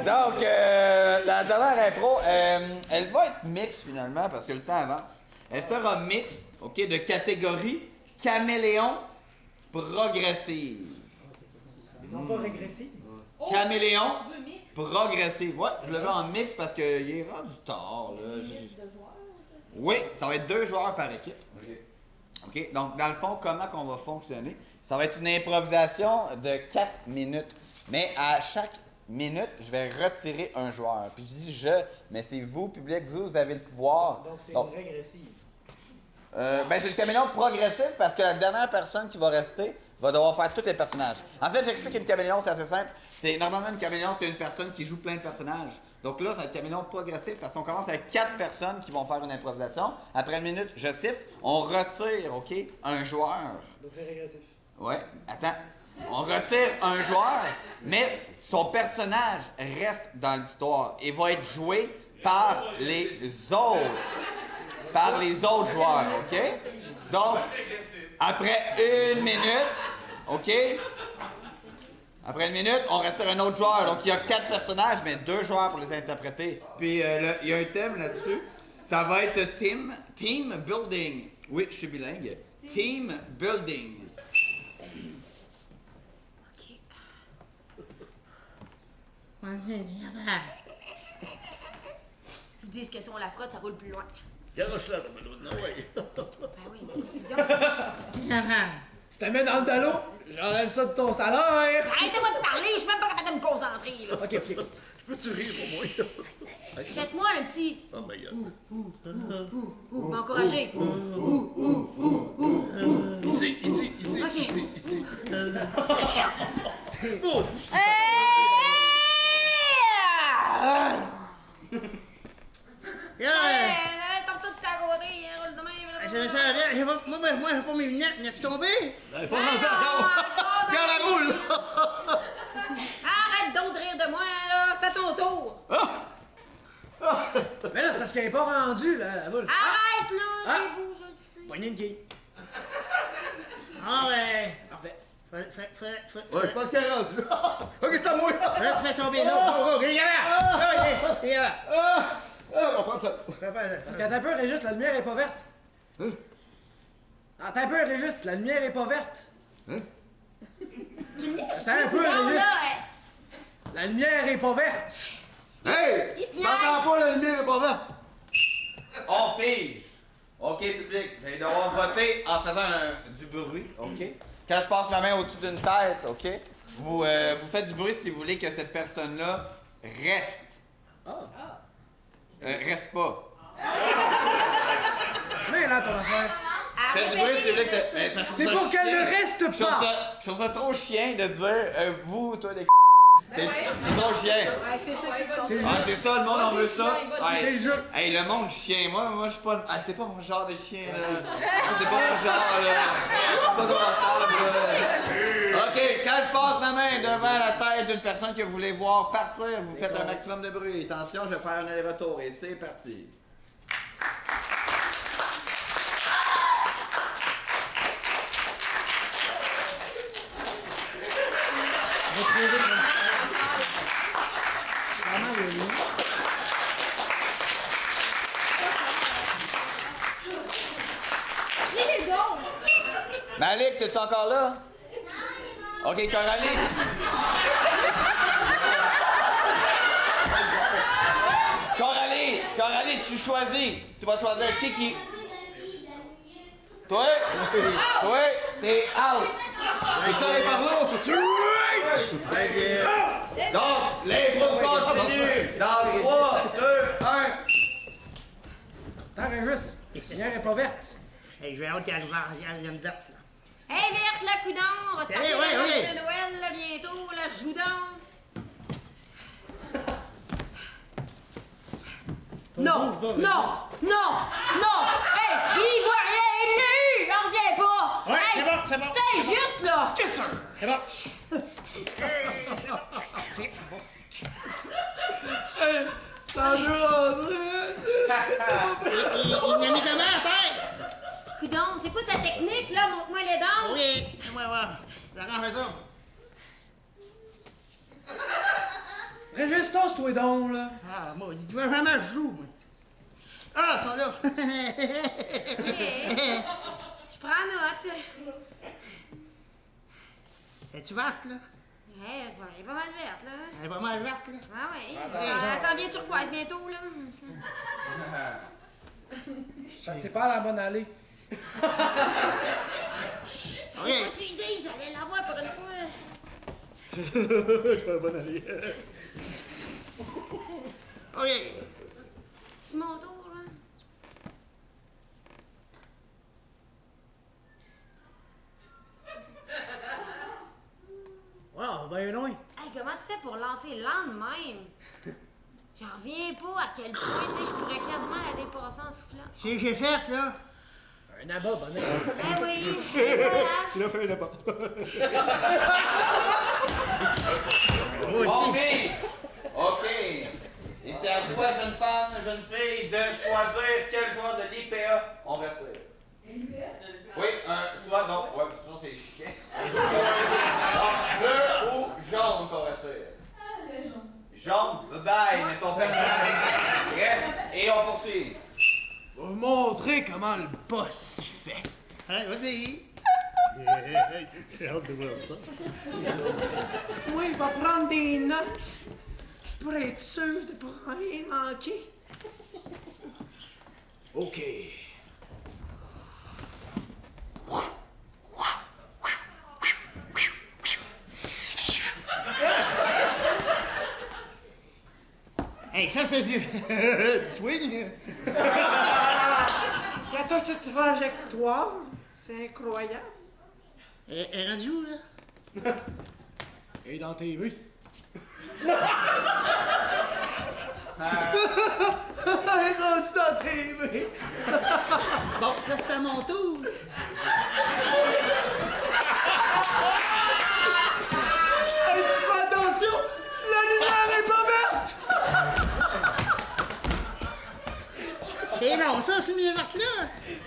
Donc, la dernière impro, elle va être mixte finalement parce que le temps avance. Elle sera mixte, OK, de catégorie caméléon progressive. Non pas régressif. Caméléon On veut mix. progressive. Ouais, je le veux en mix parce qu'il est rendu tard. Là. Oui, ça va être 2 joueurs par équipe. OK. Donc, dans le fond, comment qu'on va fonctionner? Ça va être une improvisation de 4 minutes. Mais à chaque minute, je vais retirer un joueur. Puis je dis je, mais c'est vous, public, vous avez le pouvoir. Donc c'est une régressive. C'est le caméléon progressif parce que la dernière personne qui va rester va devoir faire tous les personnages. En fait, j'explique une caméléon, c'est assez simple. Normalement, une caméléon, c'est une personne qui joue plein de personnages. Donc là, c'est un caméléon progressif parce qu'on commence avec 4 personnes qui vont faire une improvisation. Après une minute, je siffle, on retire, OK, un joueur. Donc c'est régressif. Ouais, attends. On retire un joueur, mais son personnage reste dans l'histoire et va être joué par les autres. Par les autres joueurs, OK? Donc, après 1 minute, OK? Après 1 minute, on retire un autre joueur. Donc, il y a 4 personnages, mais 2 joueurs pour les interpréter. Puis, il y a un thème là-dessus. Ça va être team building. Oui, je suis bilingue. Team building. Je vous dis que si on la frotte, ça roule plus loin. Garoche-la, ta ballonne, ouais. Ben oui, précision. Si t'amènes dans le dallo, j'enlève ça de ton salaire. Arrêtez-moi de parler, je suis même pas capable de me concentrer, là. Ok. Je peux-tu rire au moins? Faites-moi un petit. Oh my God. M'encourager. Ici. Ok. Ici. Bon, Tombe tout à côté, roule de même. Moi, j'ai pas mes lunettes, laisse tomber. elle est pas rendue encore. Regarde la roule. Arrête donc de rire de moi, là, c'est à ton tour. Mais là, c'est parce qu'elle est pas rendue, là, la boule. Arrête, là, c'est beau, je le sais. Poignée une quille. Ah ouais. Parfait. Ouais, je pense qu'elle est rendue. Ok, c'est à moi. Là, tu fais tomber là. Go, les gars. Les gars. On va prendre ça. Parce qu'attends un peu, Régis, la lumière est pas verte. Attends un peu, Régis, la lumière est pas verte. Attends un peu, Non, Régis. là, La lumière est pas verte. Hey! T'entends pas la lumière est pas verte? On fige. OK, public, vous allez devoir voter en faisant du bruit, OK? Quand je passe la main au-dessus d'une tête, OK? Vous faites du bruit si vous voulez que cette personne-là reste. Reste pas. Mais là, ton affaire. Faites du bruit si vous voulez que C'est pour qu'elle ne reste pas. Je trouve ça trop chien de dire, vous, toi, des c'est trop chien. ouais, c'est ça qui se passe. C'est ça, le monde en veut ça. C'est le jeu. Hey, le monde chien, moi je suis pas. C'est pas mon genre de chien, là. C'est pas mon genre, là. Je suis pas confortable, là. OK, quand je passe ma main devant la tête d'une personne que vous voulez voir partir, vous faites un maximum de bruit. Attention, je vais faire un aller-retour et c'est parti. Malik, t'es-tu encore là? OK, Coralie. Coralie, tu choisis. Tu vas choisir qui. Toi, t'es out. Tu allais par là, tu Donc, l'impro continue. Dans 3, 2, 1. Attends, Régis, la lumière est pas verte. Hey, j'ai hâte qu'elle vienne verte, là. Hey, verte, la coudon, on va se passer ouais, la ouais. fête de Noël, là, bientôt, la joue donc. Non! Hey, il voit rien, il l'a eu! J'en reviens pas! Ouais, hey, c'est bon. C'est injuste, là! Qu'est-ce que c'est bon. Il a mis comment à terre? Coudon, c'est quoi sa technique, là? Montre-moi les dents! Oui, moi, J'arrange ça. Régis, tasse-toi donc, là. Ah, moi, tu veux jamais jouer, moi. Ah, ils sont là. Je prends note. Es-tu vaste, là? Elle est pas mal verte, là. Elle est vraiment verte, là. Ah ouais. Ça sent bien turquoise bientôt, là. Parce que t'es pas à la bonne allée. J'ai pas d'idée, j'allais l'avoir pour une fois. Je suis pas bonne allée. OK. C'est mon tour, là. Wow, ben loin. Hey, comment tu fais pour lancer l'an de même? J'en reviens pas à quel point, tu sais, je pourrais quasiment la dépasser en soufflant. J'ai fait, là. Un abat, bonnet. Ben oui, et voilà. Il a fait là-bas. Bon, fille! OK. Et c'est à toi, jeune femme, jeune fille, de choisir quel joueur de l'IPA on retire. Oui, soit donc, ouais, sinon c'est chiant. Bleu ou jaune qu'on retire? Le jaune. Jaune, bye, mets ton personnage. Reste et on poursuit. On va vous montrer comment le boss fait. Hey, vas-y. J'ai hâte de voir ça. Moi, je vais prendre des notes. Je pourrais être sûr de pas rien manquer. OK. Hey, ça, c'est du swing. La touche de trajectoire, c'est incroyable. Elle est rendue où, là? Et dans TV. Elle est rendue dans TV. Bon, là, c'est à mon tour. Hey, tu fais attention, la lumière est pas verte. C'est long, ça, ce lumière verte-là.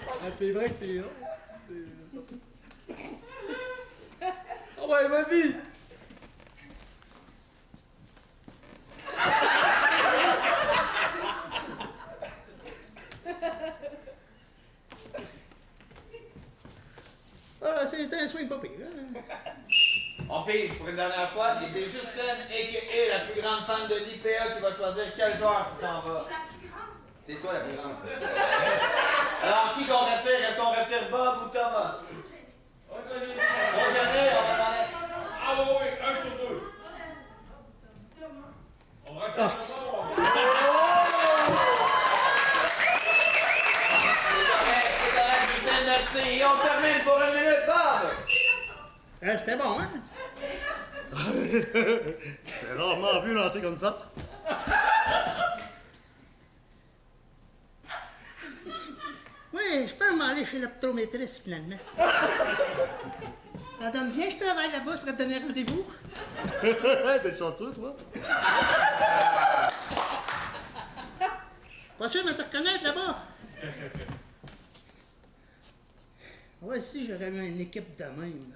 Ah, c'est vrai que c'est long. Oh ouais, vas-y. Ah, c'est un swing pas pire, hein? On fige pour une dernière fois, et c'est Justine a.k.a. la plus grande fan de l'IPA qui va choisir quel joueur qui s'en va. C'est toi la plus grande. Alors, qui qu'on retire? Est-ce qu'on retire Bob ou Thomas? Roger, on va parler. Ah oui, 1 sur 2. On va retire C'est correct, Justine, merci. Et on termine pour 1 minute, Bob! C'était bon, hein? C'est rarement vu lancer comme ça. Oui, je peux m'aller chez l'optométriste, finalement. Ça donne bien, je travaille là-bas, je pourrais te donner rendez-vous. T'es chanceux, toi. Pas sûr de te reconnaître là-bas. Ouais, si j'aurais eu une équipe de même,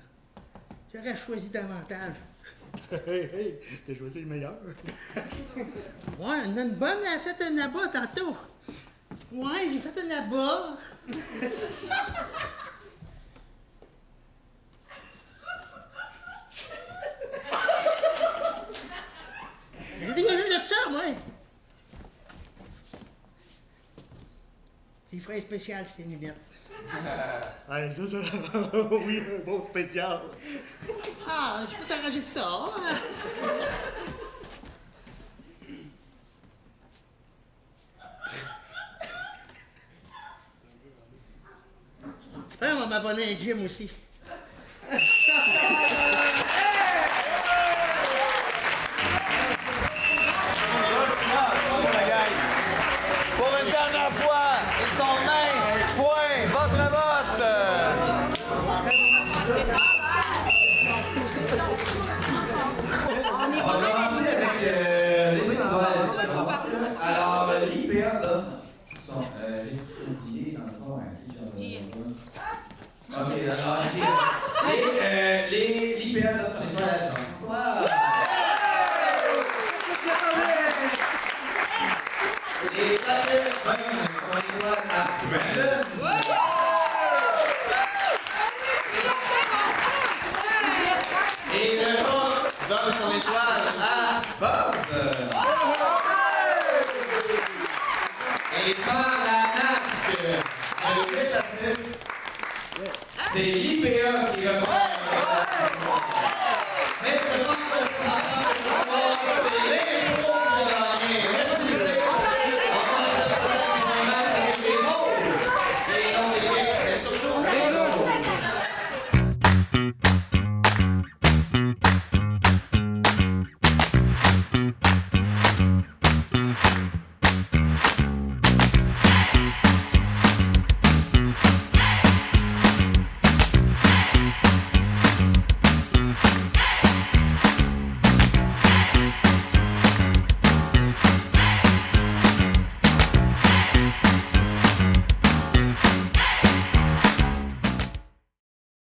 j'aurais choisi davantage. Hey, t'as choisi le meilleur. Ouais, une bonne a fait un abat tantôt. Ouais, j'ai fait un abat. J'ai rien vu de ça, moi. C'est frais spécial, ces lunettes. Ah, ça, oui, un bon spécial. Ah, je peux t'arranger ça. On va m'abonner à un gym aussi. Pour une dernière fois, ils sont main, point, votre vote! On est On va commencer avec les étoiles. Alors, l'IPA, là, sont, j'ai oublié, dans le fond, OK, alors, les l'IPA, là, sont étoiles à la chance. Bonsoir! Les adultes, sont étoiles à Brandon. Et le groupe donne de 8 à 6, c'est l'IPA qui reprend.